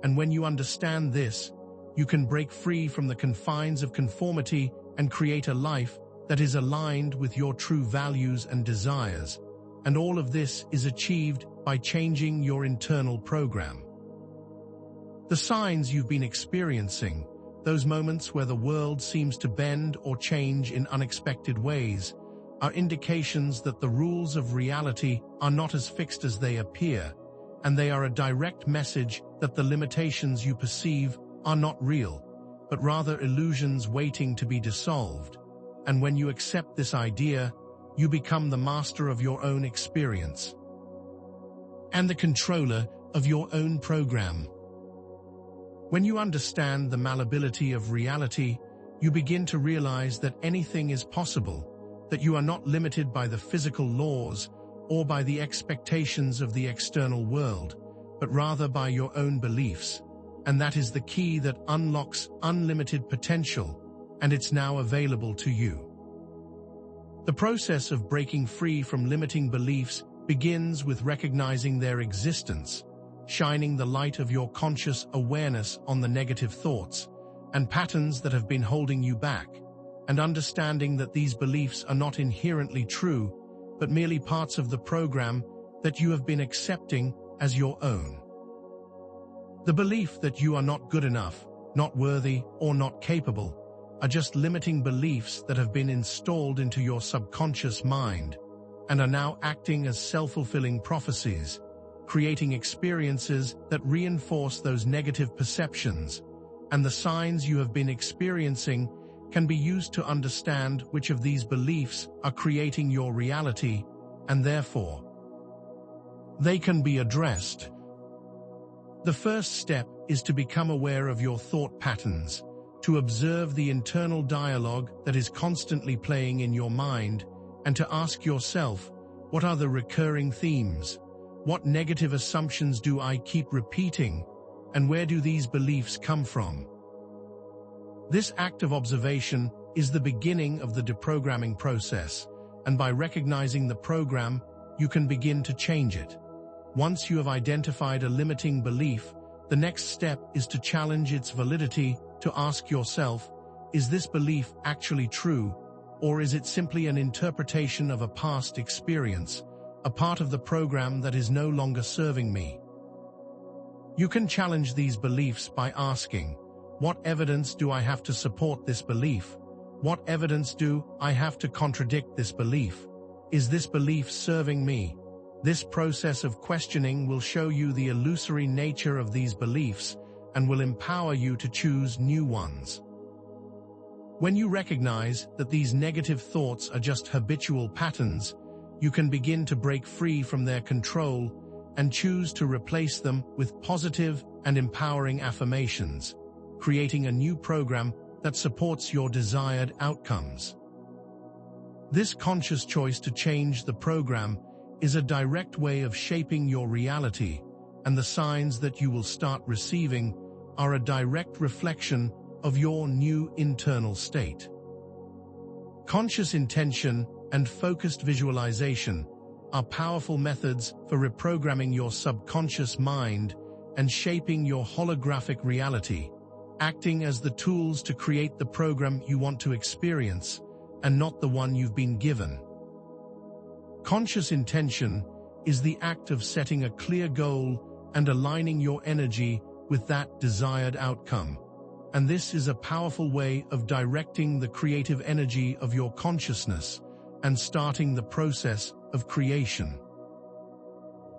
And when you understand this, you can break free from the confines of conformity and create a life that is aligned with your true values and desires. And all of this is achieved by changing your internal program. The signs you've been experiencing, those moments where the world seems to bend or change in unexpected ways, are indications that the rules of reality are not as fixed as they appear, and they are a direct message that the limitations you perceive are not real, but rather illusions waiting to be dissolved. And when you accept this idea, you become the master of your own experience and the controller of your own program. When you understand the malleability of reality, you begin to realize that anything is possible, that you are not limited by the physical laws or by the expectations of the external world, but rather by your own beliefs. And that is the key that unlocks unlimited potential, and it's now available to you. The process of breaking free from limiting beliefs begins with recognizing their existence, shining the light of your conscious awareness on the negative thoughts and patterns that have been holding you back, and understanding that these beliefs are not inherently true, but merely parts of the program that you have been accepting as your own. The belief that you are not good enough, not worthy, or not capable are just limiting beliefs that have been installed into your subconscious mind and are now acting as self-fulfilling prophecies, creating experiences that reinforce those negative perceptions. And the signs you have been experiencing can be used to understand which of these beliefs are creating your reality, and therefore they can be addressed. The first step is to become aware of your thought patterns, to observe the internal dialogue that is constantly playing in your mind, and to ask yourself, what are the recurring themes? What negative assumptions do I keep repeating? And where do these beliefs come from? This act of observation is the beginning of the deprogramming process, and by recognizing the program, you can begin to change it. Once you have identified a limiting belief, the next step is to challenge its validity, to ask yourself, is this belief actually true, or is it simply an interpretation of a past experience, a part of the program that is no longer serving me? You can challenge these beliefs by asking, what evidence do I have to support this belief? What evidence do I have to contradict this belief? Is this belief serving me? This process of questioning will show you the illusory nature of these beliefs and will empower you to choose new ones. When you recognize that these negative thoughts are just habitual patterns, you can begin to break free from their control and choose to replace them with positive and empowering affirmations, creating a new program that supports your desired outcomes. This conscious choice to change the program is a direct way of shaping your reality, and the signs that you will start receiving are a direct reflection of your new internal state. Conscious intention and focused visualization are powerful methods for reprogramming your subconscious mind and shaping your holographic reality, acting as the tools to create the program you want to experience and not the one you've been given. Conscious intention is the act of setting a clear goal and aligning your energy with that desired outcome. And this is a powerful way of directing the creative energy of your consciousness and starting the process of creation.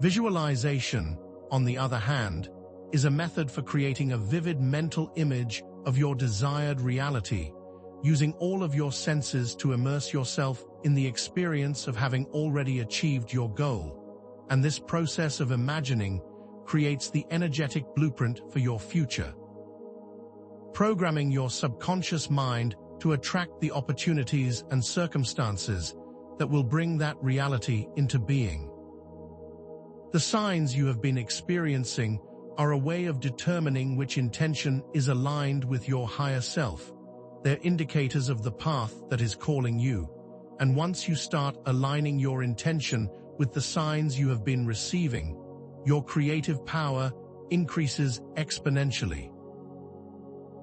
Visualization, on the other hand, is a method for creating a vivid mental image of your desired reality, using all of your senses to immerse yourself in the experience of having already achieved your goal. And this process of imagining creates the energetic blueprint for your future, programming your subconscious mind to attract the opportunities and circumstances that will bring that reality into being. The signs you have been experiencing are a way of determining which intention is aligned with your higher self. They're indicators of the path that is calling you, and once you start aligning your intention with the signs you have been receiving, your creative power increases exponentially.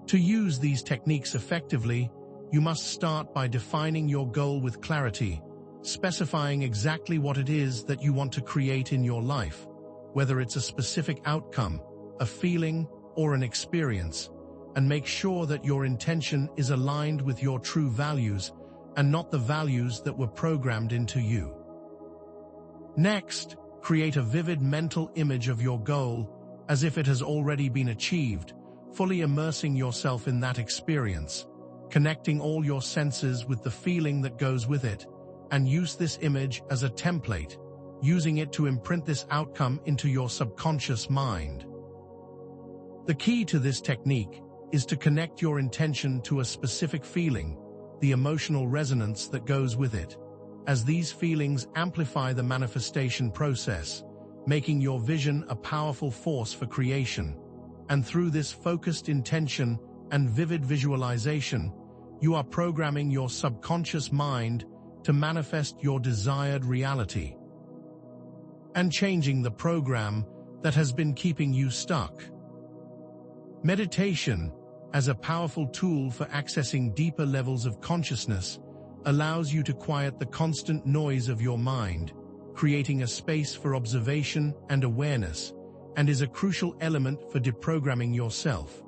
To use these techniques effectively, you must start by defining your goal with clarity, specifying exactly what it is that you want to create in your life, whether it's a specific outcome, a feeling, or an experience, and make sure that your intention is aligned with your true values and not the values that were programmed into you. Next, create a vivid mental image of your goal as if it has already been achieved, fully immersing yourself in that experience, connecting all your senses with the feeling that goes with it, and use this image as a template, using it to imprint this outcome into your subconscious mind. The key to this technique is to connect your intention to a specific feeling, the emotional resonance that goes with it, as these feelings amplify the manifestation process, making your vision a powerful force for creation. And through this focused intention and vivid visualization, you are programming your subconscious mind to manifest your desired reality and changing the program that has been keeping you stuck. Meditation, as a powerful tool for accessing deeper levels of consciousness, allows you to quiet the constant noise of your mind, creating a space for observation and awareness, and is a crucial element for deprogramming yourself.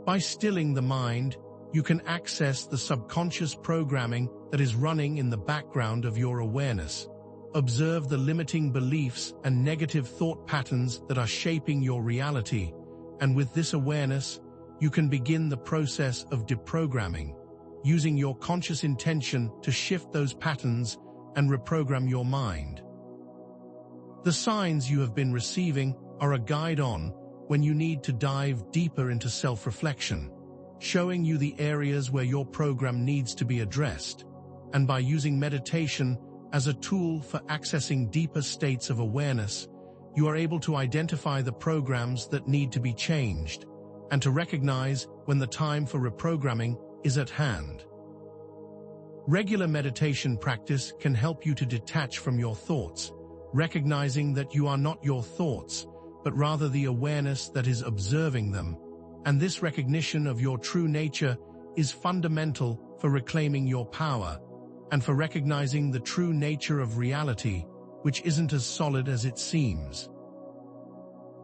By stilling the mind, you can access the subconscious programming that is running in the background of your awareness. Observe the limiting beliefs and negative thought patterns that are shaping your reality, and with this awareness, you can begin the process of deprogramming, using your conscious intention to shift those patterns and reprogram your mind. The signs you have been receiving are a guide on when you need to dive deeper into self-reflection, showing you the areas where your program needs to be addressed, and by using meditation as a tool for accessing deeper states of awareness, you are able to identify the programs that need to be changed, and to recognize when the time for reprogramming is at hand. Regular meditation practice can help you to detach from your thoughts, recognizing that you are not your thoughts, but rather the awareness that is observing them, and this recognition of your true nature is fundamental for reclaiming your power, and for recognizing the true nature of reality, which isn't as solid as it seems.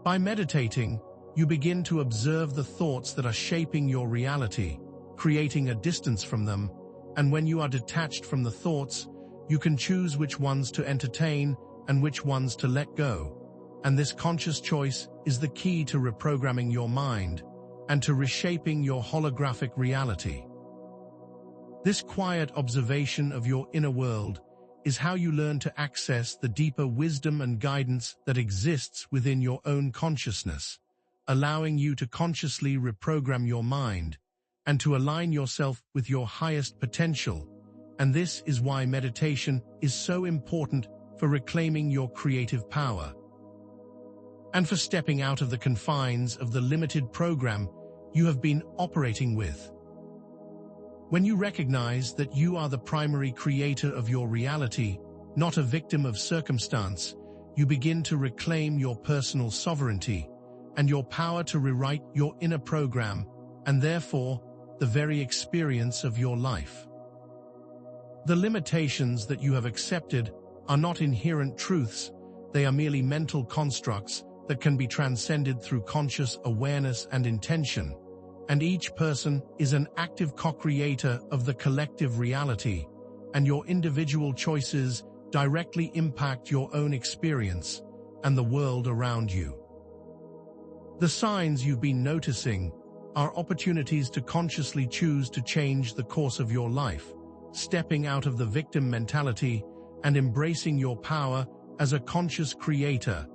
By meditating, you begin to observe the thoughts that are shaping your reality, creating a distance from them, and when you are detached from the thoughts, you can choose which ones to entertain and which ones to let go. And this conscious choice is the key to reprogramming your mind and to reshaping your holographic reality. This quiet observation of your inner world is how you learn to access the deeper wisdom and guidance that exists within your own consciousness, allowing you to consciously reprogram your mind and to align yourself with your highest potential. And this is why meditation is so important for reclaiming your creative power and for stepping out of the confines of the limited program you have been operating with. When you recognize that you are the primary creator of your reality, not a victim of circumstance, you begin to reclaim your personal sovereignty and your power to rewrite your inner program, and therefore, the very experience of your life. The limitations that you have accepted are not inherent truths, they are merely mental constructs that can be transcended through conscious awareness and intention. And each person is an active co-creator of the collective reality, and your individual choices directly impact your own experience and the world around you. The signs you've been noticing are opportunities to consciously choose to change the course of your life, stepping out of the victim mentality and embracing your power as a conscious creator,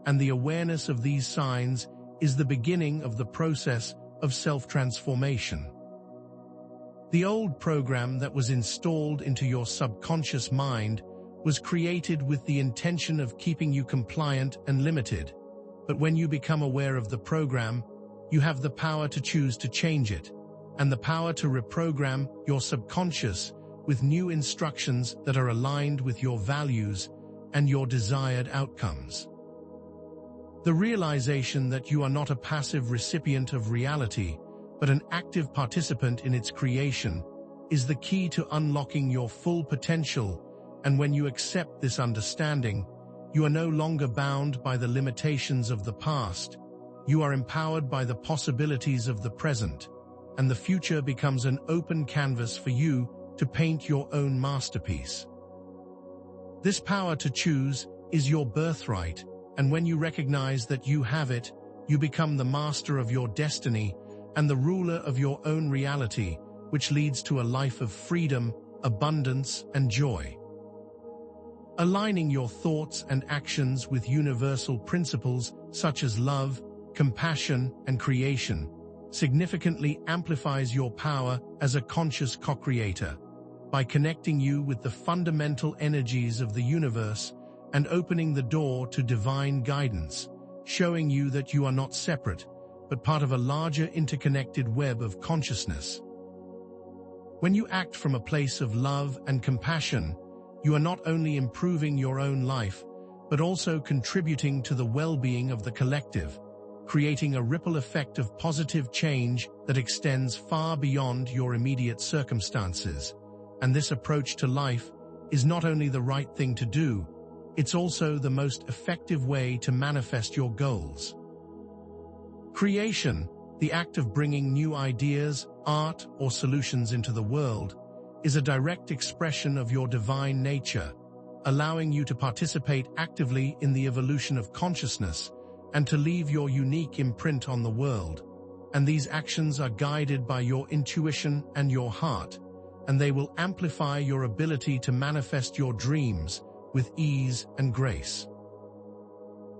and the awareness of these signs is the beginning of the process of self-transformation. The old program that was installed into your subconscious mind was created with the intention of keeping you compliant and limited. But when you become aware of the program, you have the power to choose to change it, and the power to reprogram your subconscious with new instructions that are aligned with your values and your desired outcomes. The realization that you are not a passive recipient of reality, but an active participant in its creation, is the key to unlocking your full potential, and when you accept this understanding, you are no longer bound by the limitations of the past. You are empowered by the possibilities of the present, and the future becomes an open canvas for you to paint your own masterpiece. This power to choose is your birthright, And when you recognize that you have it, you become the master of your destiny and the ruler of your own reality, which leads to a life of freedom, abundance, and joy. Aligning your thoughts and actions with universal principles such as love, compassion, and creation significantly amplifies your power as a conscious co-creator by connecting you with the fundamental energies of the universe and opening the door to divine guidance, showing you that you are not separate, but part of a larger interconnected web of consciousness. When you act from a place of love and compassion, you are not only improving your own life, but also contributing to the well-being of the collective, creating a ripple effect of positive change that extends far beyond your immediate circumstances. And this approach to life is not only the right thing to do, it's also the most effective way to manifest your goals. Creation, the act of bringing new ideas, art, or solutions into the world, is a direct expression of your divine nature, allowing you to participate actively in the evolution of consciousness and to leave your unique imprint on the world. And these actions are guided by your intuition and your heart, and they will amplify your ability to manifest your dreams with ease and grace.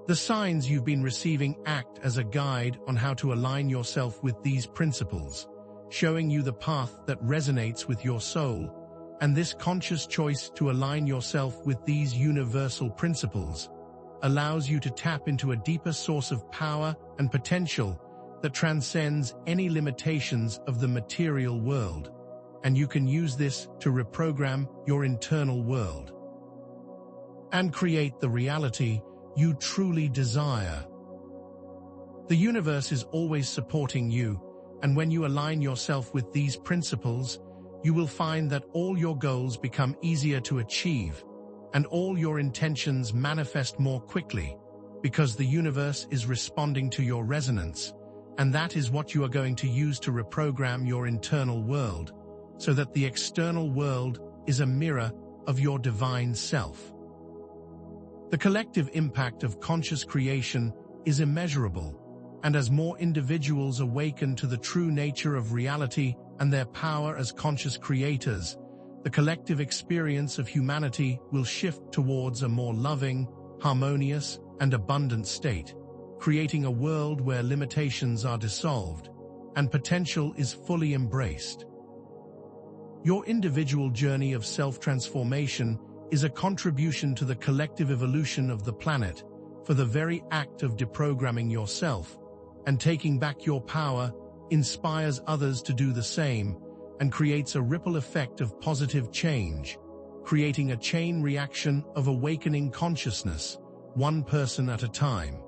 The signs you've been receiving act as a guide on how to align yourself with these principles, showing you the path that resonates with your soul, and this conscious choice to align yourself with these universal principles allows you to tap into a deeper source of power and potential that transcends any limitations of the material world, and you can use this to reprogram your internal world and create the reality you truly desire. The universe is always supporting you, and when you align yourself with these principles, you will find that all your goals become easier to achieve, and all your intentions manifest more quickly, because the universe is responding to your resonance, and that is what you are going to use to reprogram your internal world, so that the external world is a mirror of your divine self. The collective impact of conscious creation is immeasurable, and as more individuals awaken to the true nature of reality and their power as conscious creators, the collective experience of humanity will shift towards a more loving, harmonious, and abundant state, creating a world where limitations are dissolved and potential is fully embraced. Your individual journey of self-transformation is a contribution to the collective evolution of the planet, for the very act of deprogramming yourself and taking back your power inspires others to do the same and creates a ripple effect of positive change, creating a chain reaction of awakening consciousness, one person at a time.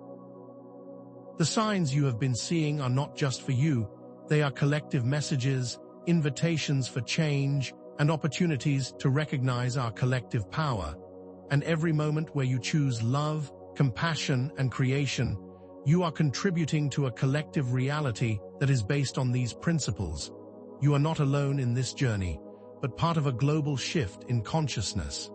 The signs you have been seeing are not just for you, they are collective messages, invitations for change, and opportunities to recognize our collective power. And every moment where you choose love, compassion, and creation, you are contributing to a collective reality that is based on these principles. You are not alone in this journey, but part of a global shift in consciousness.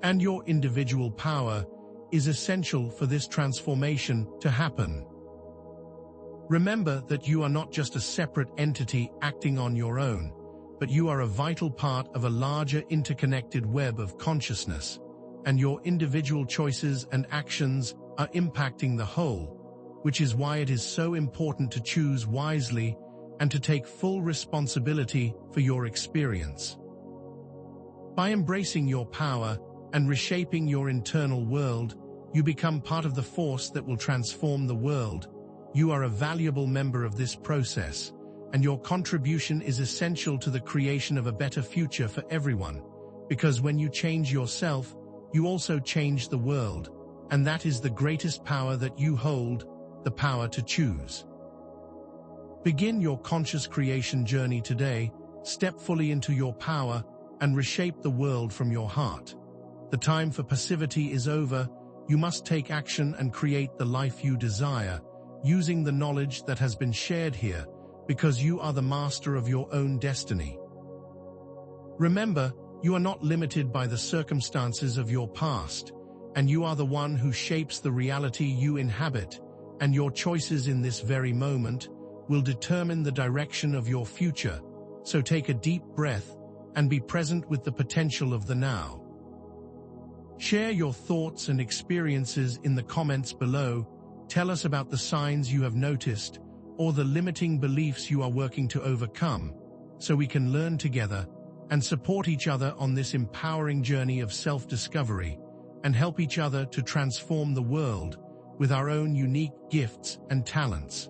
And your individual power is essential for this transformation to happen. Remember that you are not just a separate entity acting on your own, but you are a vital part of a larger interconnected web of consciousness, and your individual choices and actions are impacting the whole, which is why it is so important to choose wisely and to take full responsibility for your experience. By embracing your power and reshaping your internal world, you become part of the force that will transform the world. You are a valuable member of this process, and your contribution is essential to the creation of a better future for everyone, because when you change yourself, you also change the world, and that is the greatest power that you hold, the power to choose. Begin your conscious creation journey today, step fully into your power, and reshape the world from your heart. The time for passivity is over. You must take action and create the life you desire, using the knowledge that has been shared here, because you are the master of your own destiny. Remember, you are not limited by the circumstances of your past, and you are the one who shapes the reality you inhabit, and your choices in this very moment will determine the direction of your future. So take a deep breath and be present with the potential of the now. Share your thoughts and experiences in the comments below. Tell us about the signs you have noticed or the limiting beliefs you are working to overcome, so we can learn together and support each other on this empowering journey of self-discovery and help each other to transform the world with our own unique gifts and talents.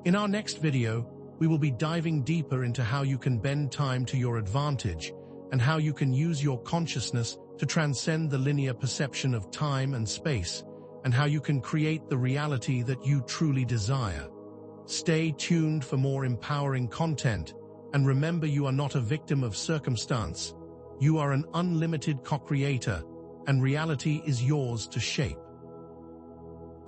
In our next video, we will be diving deeper into how you can bend time to your advantage and how you can use your consciousness to transcend the linear perception of time and space, and how you can create the reality that you truly desire. Stay tuned for more empowering content, and remember, you are not a victim of circumstance. You are an unlimited co-creator, and reality is yours to shape.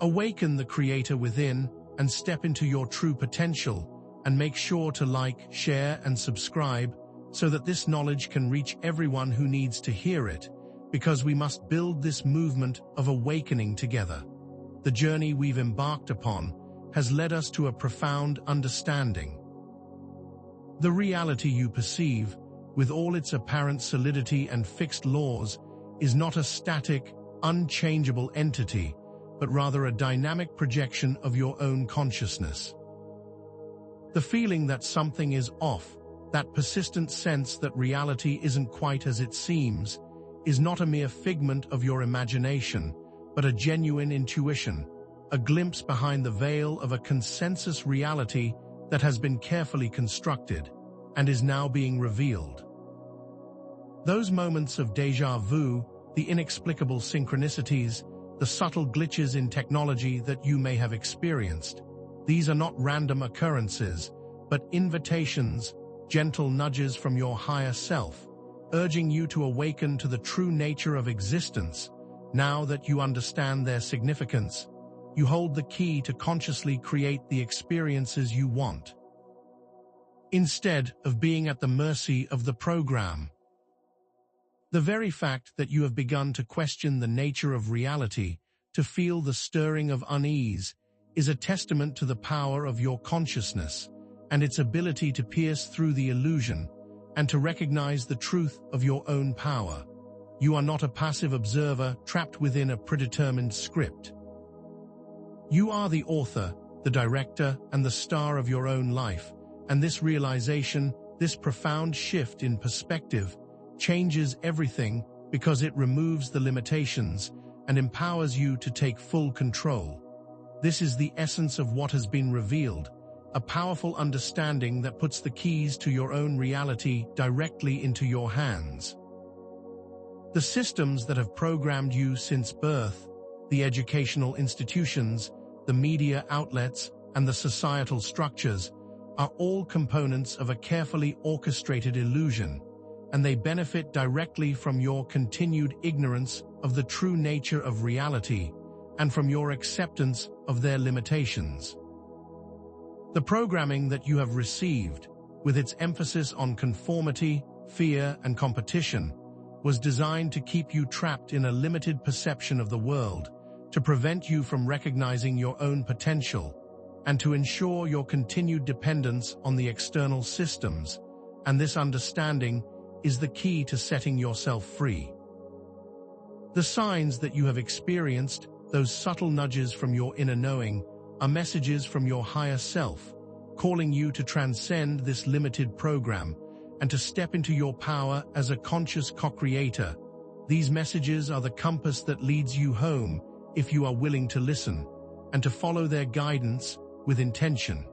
Awaken the creator within and step into your true potential, and make sure to like, share, and subscribe so that this knowledge can reach everyone who needs to hear it, because we must build this movement of awakening together. The journey we've embarked upon has led us to a profound understanding. The reality you perceive, with all its apparent solidity and fixed laws, is not a static, unchangeable entity, but rather a dynamic projection of your own consciousness. The feeling that something is off, that persistent sense that reality isn't quite as it seems, is not a mere figment of your imagination, but a genuine intuition, a glimpse behind the veil of a consensus reality that has been carefully constructed and is now being revealed. Those moments of déjà vu, the inexplicable synchronicities, the subtle glitches in technology that you may have experienced, these are not random occurrences, but invitations, gentle nudges from your higher self, urging you to awaken to the true nature of existence. Now that you understand their significance, you hold the key to consciously create the experiences you want, instead of being at the mercy of the program. The very fact that you have begun to question the nature of reality, to feel the stirring of unease, is a testament to the power of your consciousness and its ability to pierce through the illusion and to recognize the truth of your own power. You are not a passive observer trapped within a predetermined script. You are the author, the director, and the star of your own life, and this realization, this profound shift in perspective, changes everything because it removes the limitations and empowers you to take full control. This is the essence of what has been revealed, a powerful understanding that puts the keys to your own reality directly into your hands. The systems that have programmed you since birth, the educational institutions, the media outlets, and the societal structures, are all components of a carefully orchestrated illusion, and they benefit directly from your continued ignorance of the true nature of reality and from your acceptance of their limitations. The programming that you have received, with its emphasis on conformity, fear, and competition, was designed to keep you trapped in a limited perception of the world, to prevent you from recognizing your own potential, and to ensure your continued dependence on the external systems. And this understanding is the key to setting yourself free. The signs that you have experienced, those subtle nudges from your inner knowing, are messages from your higher self, calling you to transcend this limited program and to step into your power as a conscious co-creator. These messages are the compass that leads you home, if you are willing to listen, and to follow their guidance with intention.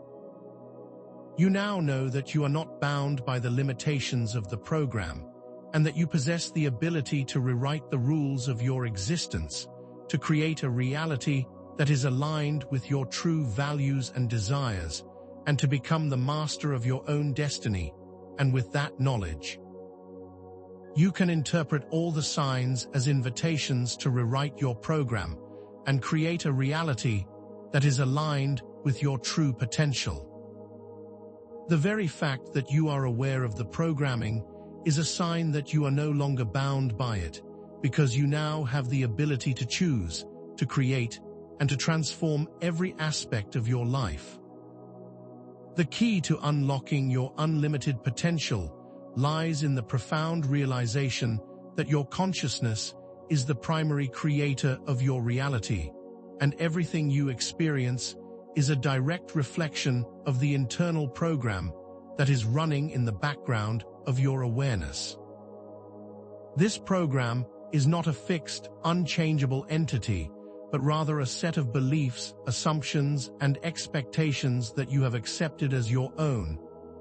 You now know that you are not bound by the limitations of the program, and that you possess the ability to rewrite the rules of your existence, to create a reality that is aligned with your true values and desires, and to become the master of your own destiny. And with that knowledge, you can interpret all the signs as invitations to rewrite your program and create a reality that is aligned with your true potential. The very fact that you are aware of the programming is a sign that you are no longer bound by it, because you now have the ability to choose, to create, and to transform every aspect of your life. The key to unlocking your unlimited potential lies in the profound realization that your consciousness is the primary creator of your reality, and everything you experience is a direct reflection of the internal program that is running in the background of your awareness. This program is not a fixed, unchangeable entity, but rather a set of beliefs, assumptions, and expectations that you have accepted as your own,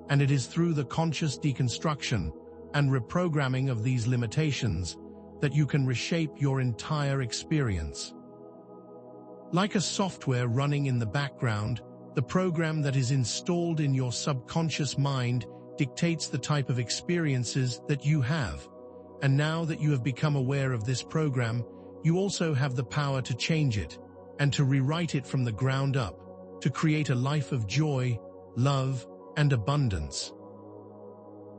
and it is through the conscious deconstruction and reprogramming of these limitations that you can reshape your entire experience. Like a software running in the background, the program that is installed in your subconscious mind dictates the type of experiences that you have. And now that you have become aware of this program, you also have the power to change it and to rewrite it from the ground up, to create a life of joy, love, and abundance.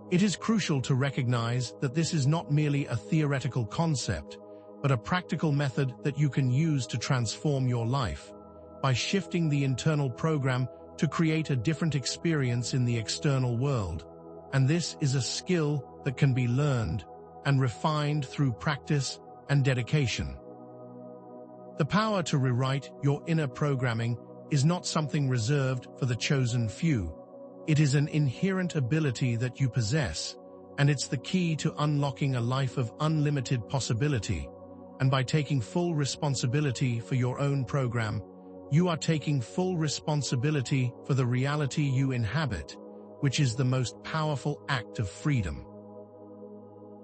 It is crucial to recognize that this is not merely a theoretical concept, but a practical method that you can use to transform your life, by shifting the internal program to create a different experience in the external world. And this is a skill that can be learned and refined through practice and dedication. The power to rewrite your inner programming is not something reserved for the chosen few. It is an inherent ability that you possess, and it's the key to unlocking a life of unlimited possibility. And by taking full responsibility for your own program, you are taking full responsibility for the reality you inhabit, which is the most powerful act of freedom.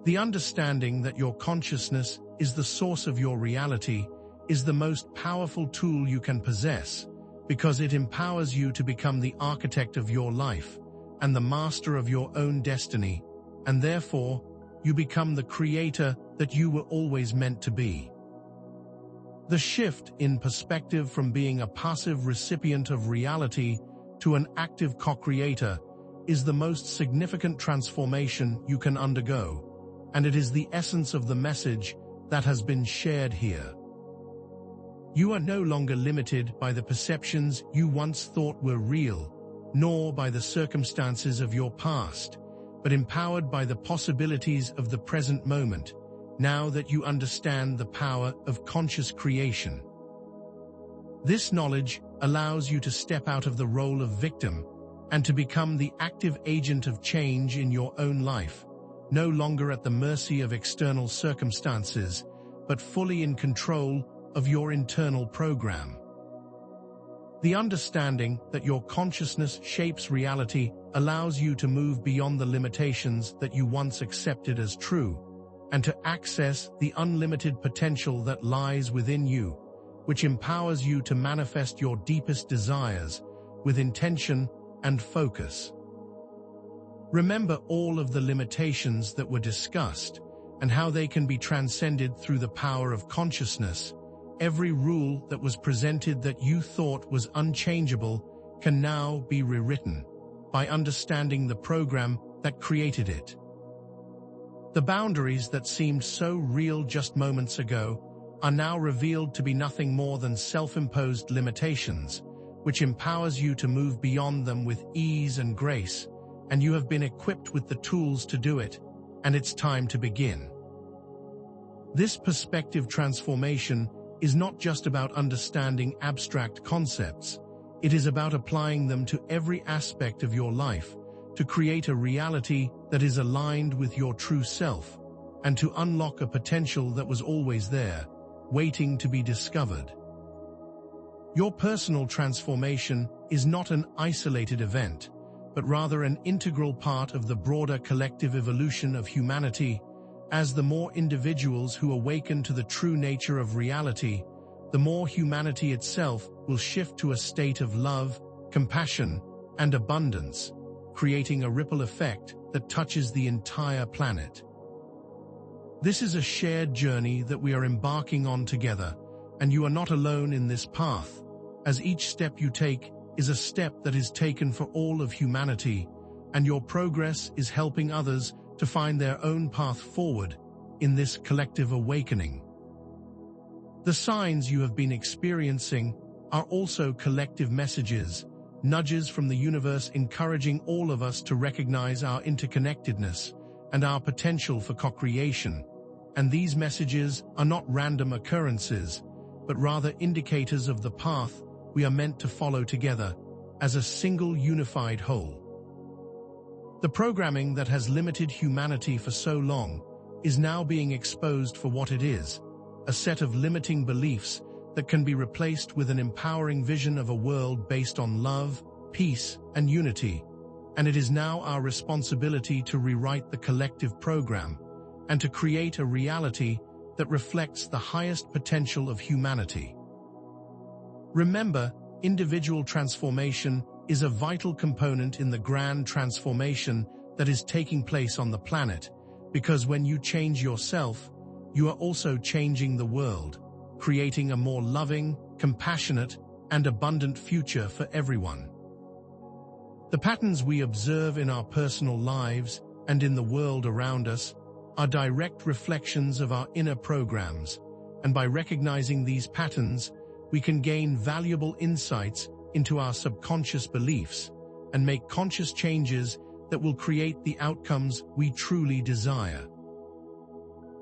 The understanding that your consciousness is the source of your reality is the most powerful tool you can possess, because it empowers you to become the architect of your life and the master of your own destiny, and therefore, you become the creator that you were always meant to be. The shift in perspective from being a passive recipient of reality to an active co-creator is the most significant transformation you can undergo, and it is the essence of the message that has been shared here. You are no longer limited by the perceptions you once thought were real, nor by the circumstances of your past, but empowered by the possibilities of the present moment, now that you understand the power of conscious creation. This knowledge allows you to step out of the role of victim and to become the active agent of change in your own life, no longer at the mercy of external circumstances, but fully in control of your internal program. The understanding that your consciousness shapes reality allows you to move beyond the limitations that you once accepted as true, and to access the unlimited potential that lies within you, which empowers you to manifest your deepest desires with intention and focus. Remember all of the limitations that were discussed and how they can be transcended through the power of consciousness. Every rule that was presented that you thought was unchangeable can now be rewritten by understanding the program that created it. The boundaries that seemed so real just moments ago are now revealed to be nothing more than self-imposed limitations, which empowers you to move beyond them with ease and grace, and you have been equipped with the tools to do it, and it's time to begin. This perspective transformation is not just about understanding abstract concepts, it is about applying them to every aspect of your life, to create a reality that is aligned with your true self, and to unlock a potential that was always there, waiting to be discovered. Your personal transformation is not an isolated event, but rather an integral part of the broader collective evolution of humanity. As the more individuals who awaken to the true nature of reality, the more humanity itself will shift to a state of love, compassion, and abundance, creating a ripple effect that touches the entire planet. This is a shared journey that we are embarking on together, and you are not alone in this path, as each step you take is a step that is taken for all of humanity, and your progress is helping others to find their own path forward, in this collective awakening. The signs you have been experiencing are also collective messages, nudges from the universe encouraging all of us to recognize our interconnectedness and our potential for co-creation. And these messages are not random occurrences, but rather indicators of the path we are meant to follow together as a single unified whole. The programming that has limited humanity for so long is now being exposed for what it is, a set of limiting beliefs that can be replaced with an empowering vision of a world based on love, peace, and unity. And it is now our responsibility to rewrite the collective program and to create a reality that reflects the highest potential of humanity. Remember, individual transformation is a vital component in the grand transformation that is taking place on the planet, because when you change yourself, you are also changing the world, creating a more loving, compassionate, and abundant future for everyone. The patterns we observe in our personal lives and in the world around us are direct reflections of our inner programs, and by recognizing these patterns, we can gain valuable insights into our subconscious beliefs and make conscious changes that will create the outcomes we truly desire.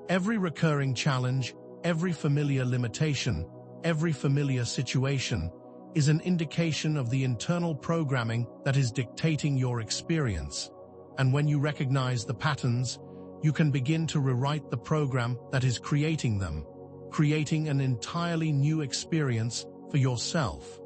Every recurring challenge, every familiar limitation, every familiar situation is an indication of the internal programming that is dictating your experience. And when you recognize the patterns, you can begin to rewrite the program that is creating them, creating an entirely new experience for yourself.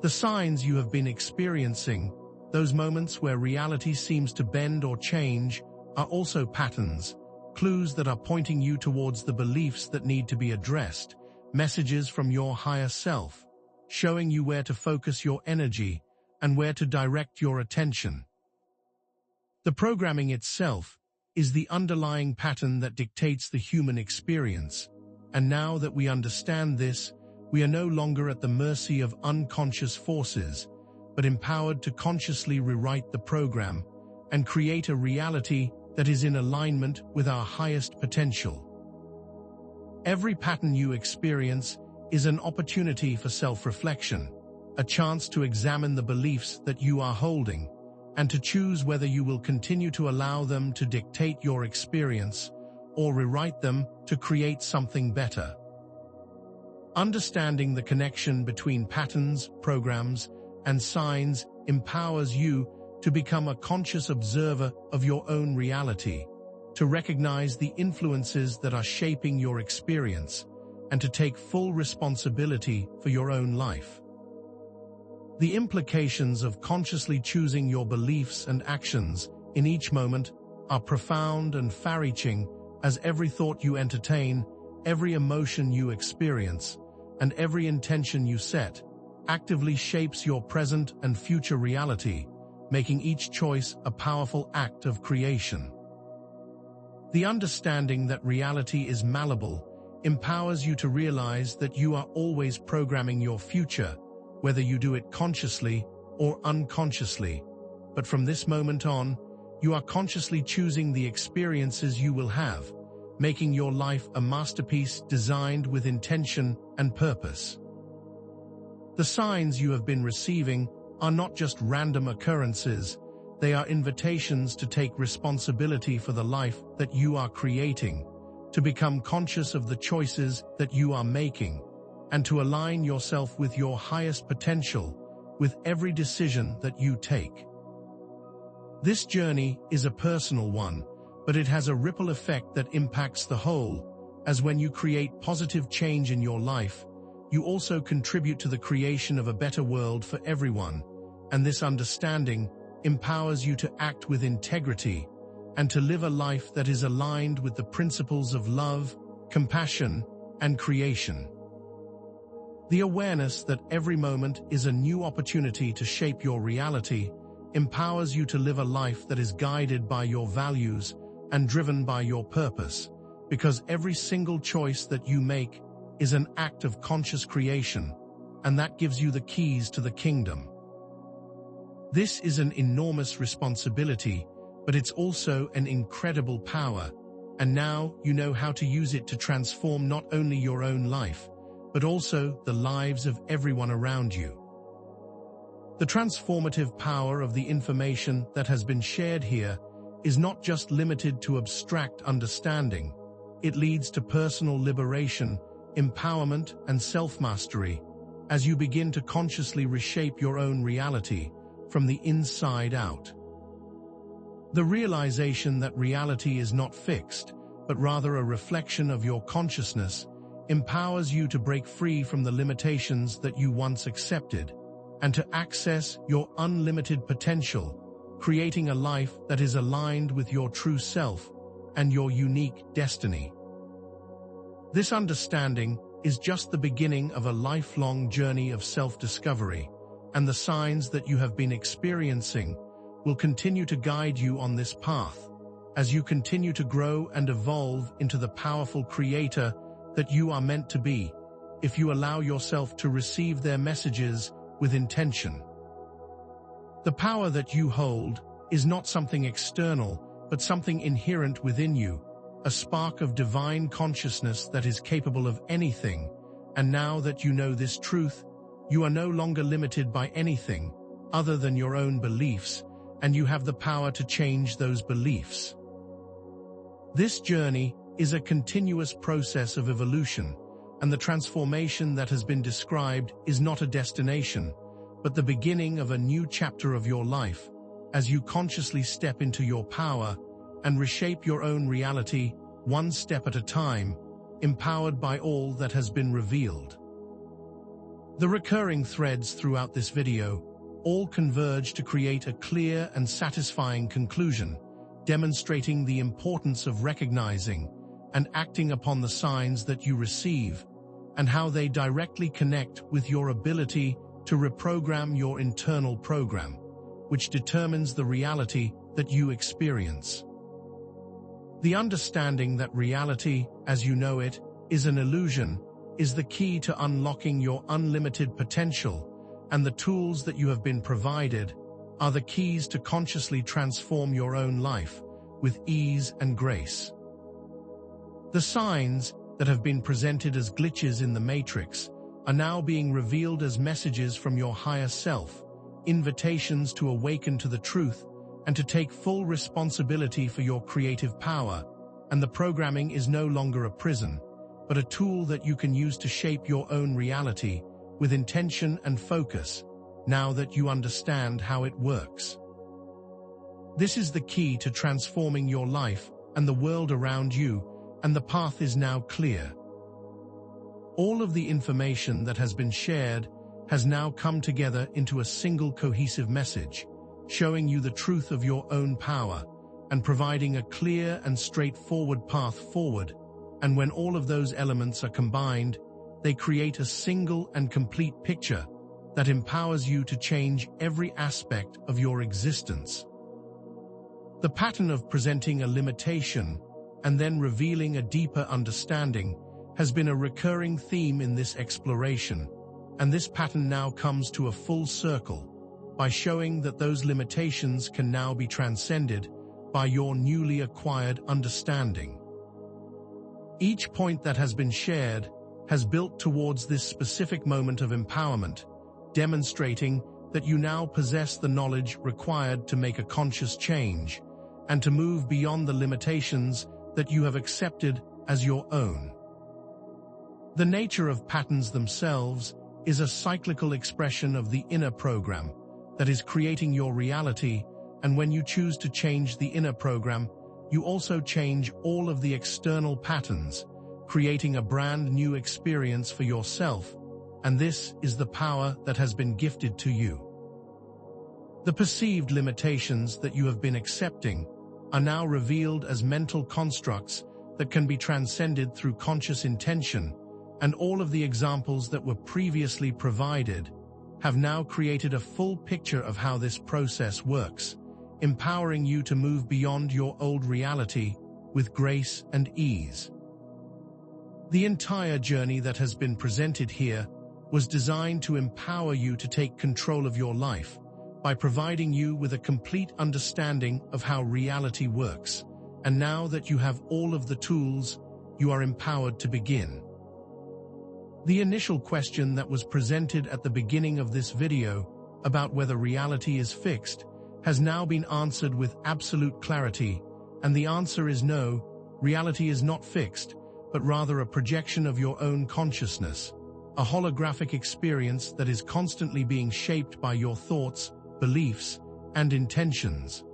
The signs you have been experiencing, those moments where reality seems to bend or change, are also patterns, clues that are pointing you towards the beliefs that need to be addressed, messages from your higher self, showing you where to focus your energy and where to direct your attention. The programming itself is the underlying pattern that dictates the human experience, and now that we understand this, we are no longer at the mercy of unconscious forces, but empowered to consciously rewrite the program and create a reality that is in alignment with our highest potential. Every pattern you experience is an opportunity for self-reflection, a chance to examine the beliefs that you are holding, and to choose whether you will continue to allow them to dictate your experience or rewrite them to create something better. Understanding the connection between patterns, programs, and signs empowers you to become a conscious observer of your own reality, to recognize the influences that are shaping your experience, and to take full responsibility for your own life. The implications of consciously choosing your beliefs and actions in each moment are profound and far-reaching, as every thought you entertain, every emotion you experience, and every intention you set actively shapes your present and future reality, making each choice a powerful act of creation. The understanding that reality is malleable empowers you to realize that you are always programming your future, whether you do it consciously or unconsciously. But from this moment on, you are consciously choosing the experiences you will have, making your life a masterpiece designed with intention and purpose. The signs you have been receiving are not just random occurrences, they are invitations to take responsibility for the life that you are creating, to become conscious of the choices that you are making, and to align yourself with your highest potential with every decision that you take. This journey is a personal one, but it has a ripple effect that impacts the whole, as when you create positive change in your life, you also contribute to the creation of a better world for everyone, and this understanding empowers you to act with integrity and to live a life that is aligned with the principles of love, compassion, and creation. The awareness that every moment is a new opportunity to shape your reality empowers you to live a life that is guided by your values and driven by your purpose, because every single choice that you make is an act of conscious creation, and that gives you the keys to the kingdom. This is an enormous responsibility, but it's also an incredible power, and now you know how to use it to transform not only your own life, but also the lives of everyone around you. The transformative power of the information that has been shared here is not just limited to abstract understanding. It leads to personal liberation, empowerment, and self-mastery as you begin to consciously reshape your own reality from the inside out. The realization that reality is not fixed, but rather a reflection of your consciousness, empowers you to break free from the limitations that you once accepted and to access your unlimited potential, creating a life that is aligned with your true self and your unique destiny. This understanding is just the beginning of a lifelong journey of self-discovery, and the signs that you have been experiencing will continue to guide you on this path as you continue to grow and evolve into the powerful creator that you are meant to be, if you allow yourself to receive their messages with intention. The power that you hold is not something external, but something inherent within you, a spark of divine consciousness that is capable of anything. And now that you know this truth, you are no longer limited by anything other than your own beliefs, and you have the power to change those beliefs. This journey is a continuous process of evolution, and the transformation that has been described is not a destination, but the beginning of a new chapter of your life, as you consciously step into your power and reshape your own reality one step at a time, empowered by all that has been revealed. The recurring threads throughout this video all converge to create a clear and satisfying conclusion, demonstrating the importance of recognizing and acting upon the signs that you receive, and how they directly connect with your ability to reprogram your internal program, which determines the reality that you experience. The understanding that reality, as you know it, is an illusion, is the key to unlocking your unlimited potential, and the tools that you have been provided are the keys to consciously transform your own life with ease and grace. The signs that have been presented as glitches in the matrix are now being revealed as messages from your higher self, invitations to awaken to the truth and to take full responsibility for your creative power, and the programming is no longer a prison, but a tool that you can use to shape your own reality with intention and focus, now that you understand how it works. This is the key to transforming your life and the world around you, and the path is now clear. All of the information that has been shared has now come together into a single cohesive message, showing you the truth of your own power and providing a clear and straightforward path forward. And when all of those elements are combined, they create a single and complete picture that empowers you to change every aspect of your existence. The pattern of presenting a limitation and then revealing a deeper understanding has been a recurring theme in this exploration, and this pattern now comes to a full circle by showing that those limitations can now be transcended by your newly acquired understanding. Each point that has been shared has built towards this specific moment of empowerment, demonstrating that you now possess the knowledge required to make a conscious change and to move beyond the limitations that you have accepted as your own. The nature of patterns themselves is a cyclical expression of the inner program that is creating your reality, and when you choose to change the inner program, you also change all of the external patterns, creating a brand new experience for yourself, and this is the power that has been gifted to you. The perceived limitations that you have been accepting are now revealed as mental constructs that can be transcended through conscious intention, and all of the examples that were previously provided have now created a full picture of how this process works, empowering you to move beyond your old reality with grace and ease. The entire journey that has been presented here was designed to empower you to take control of your life by providing you with a complete understanding of how reality works, And now that you have all of the tools, you are empowered to begin. The initial question that was presented at the beginning of this video about whether reality is fixed has now been answered with absolute clarity, and the answer is no, reality is not fixed, but rather a projection of your own consciousness, a holographic experience that is constantly being shaped by your thoughts, beliefs, and intentions.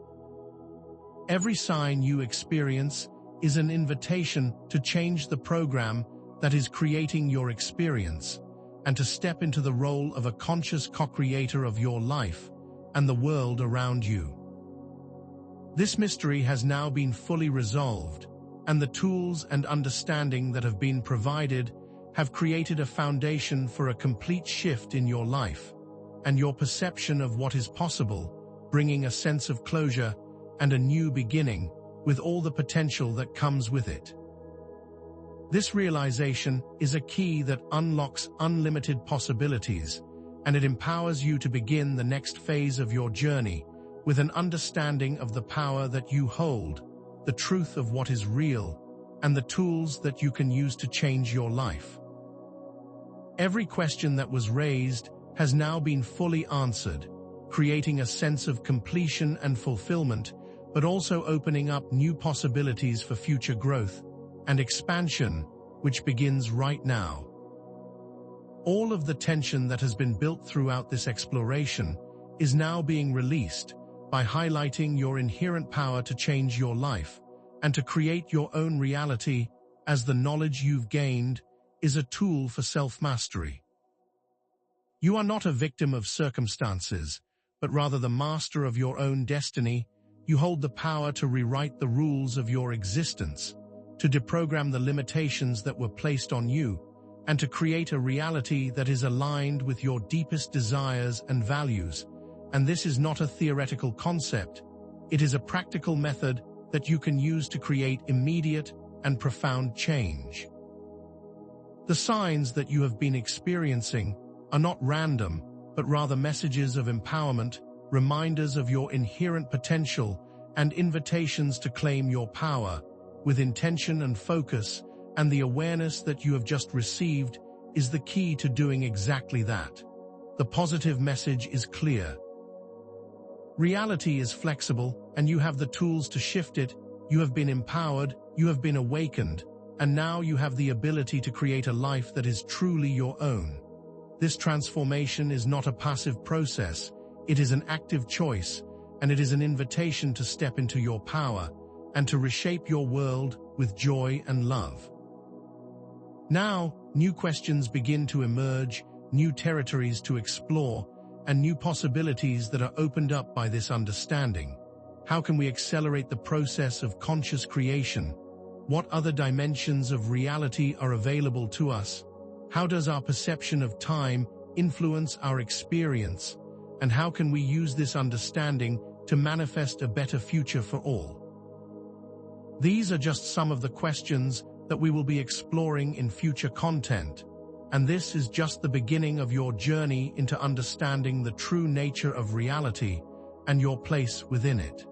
Every sign you experience is an invitation to change the program that is creating your experience, and to step into the role of a conscious co-creator of your life and the world around you. This mystery has now been fully resolved, and the tools and understanding that have been provided have created a foundation for a complete shift in your life and your perception of what is possible, bringing a sense of closure and a new beginning with all the potential that comes with it. This realization is a key that unlocks unlimited possibilities, and it empowers you to begin the next phase of your journey with an understanding of the power that you hold, the truth of what is real, and the tools that you can use to change your life. Every question that was raised has now been fully answered, creating a sense of completion and fulfillment, but also opening up new possibilities for future growth and expansion, which begins right now. All of the tension that has been built throughout this exploration is now being released by highlighting your inherent power to change your life and to create your own reality, as the knowledge you've gained is a tool for self-mastery. You are not a victim of circumstances, but rather the master of your own destiny. You hold the power to rewrite the rules of your existence, to deprogram the limitations that were placed on you, and to create a reality that is aligned with your deepest desires and values. And this is not a theoretical concept. It is a practical method that you can use to create immediate and profound change. The signs that you have been experiencing are not random, but rather messages of empowerment, reminders of your inherent potential, and invitations to claim your power with intention and focus, and the awareness that you have just received is the key to doing exactly that. The positive message is clear. Reality is flexible, and you have the tools to shift it. You have been empowered, you have been awakened, and now you have the ability to create a life that is truly your own. This transformation is not a passive process, it is an active choice, and it is an invitation to step into your power and to reshape your world with joy and love. Now, new questions begin to emerge, new territories to explore, and new possibilities that are opened up by this understanding. How can we accelerate the process of conscious creation? What other dimensions of reality are available to us? How does our perception of time influence our experience? And how can we use this understanding to manifest a better future for all? These are just some of the questions that we will be exploring in future content, and this is just the beginning of your journey into understanding the true nature of reality and your place within it.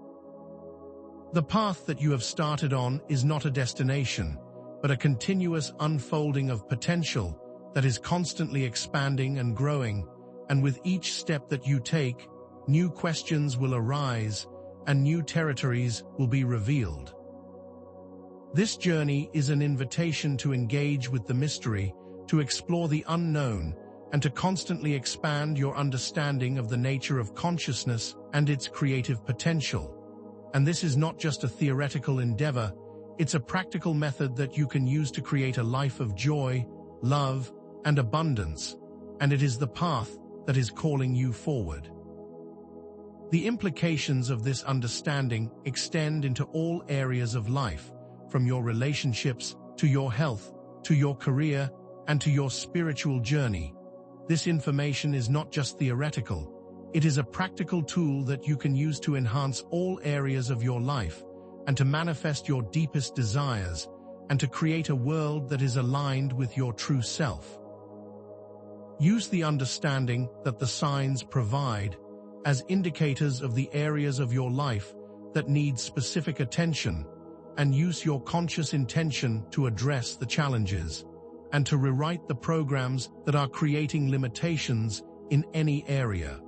The path that you have started on is not a destination, but a continuous unfolding of potential that is constantly expanding and growing, and with each step that you take, new questions will arise and new territories will be revealed. This journey is an invitation to engage with the mystery, to explore the unknown, and to constantly expand your understanding of the nature of consciousness and its creative potential. And this is not just a theoretical endeavor, it's a practical method that you can use to create a life of joy, love, and abundance, and it is the path that is calling you forward. The implications of this understanding extend into all areas of life, from your relationships, to your health, to your career, and to your spiritual journey. This information is not just theoretical, it is a practical tool that you can use to enhance all areas of your life, and to manifest your deepest desires, and to create a world that is aligned with your true self. Use the understanding that the signs provide as indicators of the areas of your life that need specific attention, and use your conscious intention to address the challenges and to rewrite the programs that are creating limitations in any area.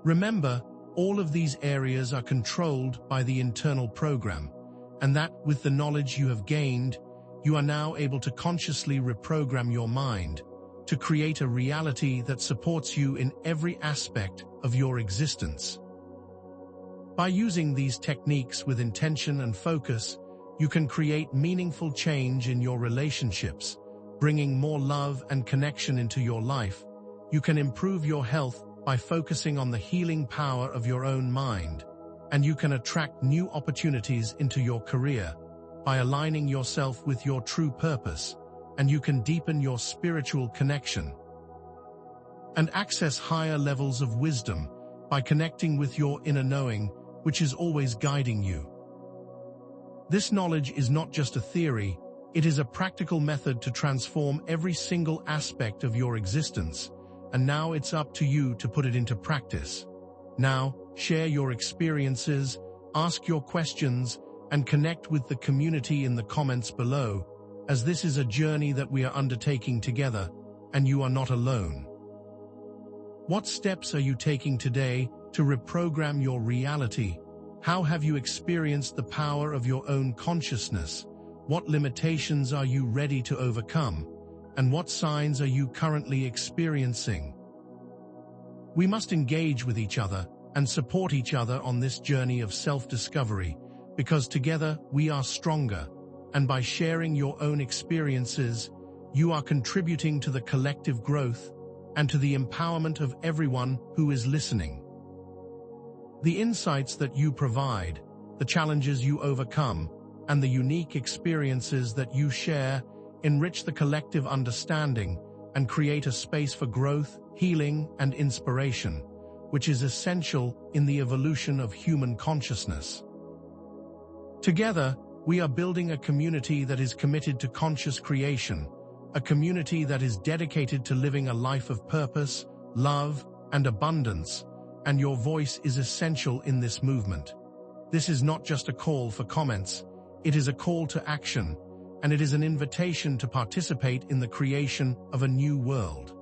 Remember, all of these areas are controlled by the internal program, and that with the knowledge you have gained, you are now able to consciously reprogram your mind to create a reality that supports you in every aspect of your existence. By using these techniques with intention and focus, you can create meaningful change in your relationships, bringing more love and connection into your life. You can improve your health by focusing on the healing power of your own mind, and you can attract new opportunities into your career by aligning yourself with your true purpose, and you can deepen your spiritual connection and access higher levels of wisdom by connecting with your inner knowing, which is always guiding you. This knowledge is not just a theory, it is a practical method to transform every single aspect of your existence, and now it's up to you to put it into practice. Now, share your experiences, ask your questions, and connect with the community in the comments below, as this is a journey that we are undertaking together, and you are not alone. What steps are you taking today to reprogram your reality? How have you experienced the power of your own consciousness? What limitations are you ready to overcome? And what signs are you currently experiencing? We must engage with each other and support each other on this journey of self-discovery, because together we are stronger, and by sharing your own experiences, you are contributing to the collective growth and to the empowerment of everyone who is listening. The insights that you provide, the challenges you overcome, and the unique experiences that you share enrich the collective understanding and create a space for growth, healing, and inspiration, which is essential in the evolution of human consciousness. Together, we are building a community that is committed to conscious creation, a community that is dedicated to living a life of purpose, love, and abundance, and your voice is essential in this movement. This is not just a call for comments, it is a call to action, and it is an invitation to participate in the creation of a new world.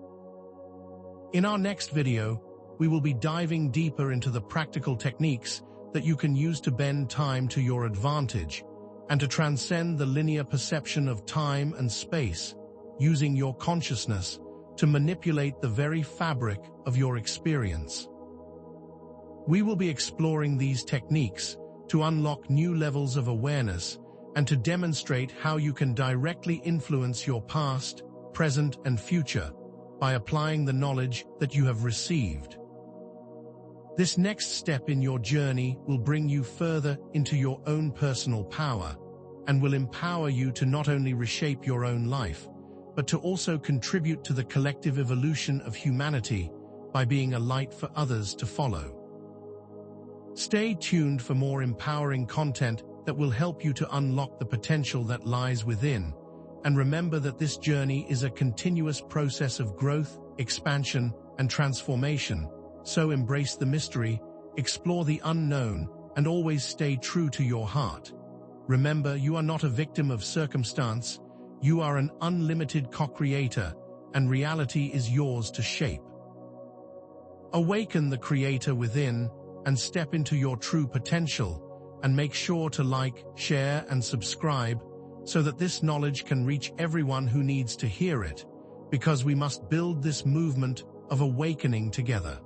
In our next video, we will be diving deeper into the practical techniques that you can use to bend time to your advantage and to transcend the linear perception of time and space, using your consciousness to manipulate the very fabric of your experience. We will be exploring these techniques to unlock new levels of awareness and to demonstrate how you can directly influence your past, present, and future by applying the knowledge that you have received. This next step in your journey will bring you further into your own personal power and will empower you to not only reshape your own life, but to also contribute to the collective evolution of humanity by being a light for others to follow. Stay tuned for more empowering content that will help you to unlock the potential that lies within, and remember that this journey is a continuous process of growth, expansion, and transformation. So embrace the mystery, explore the unknown, and always stay true to your heart. Remember, you are not a victim of circumstance, you are an unlimited co-creator, and reality is yours to shape. Awaken the creator within and step into your true potential, and make sure to like, share, and subscribe so that this knowledge can reach everyone who needs to hear it, because we must build this movement of awakening together.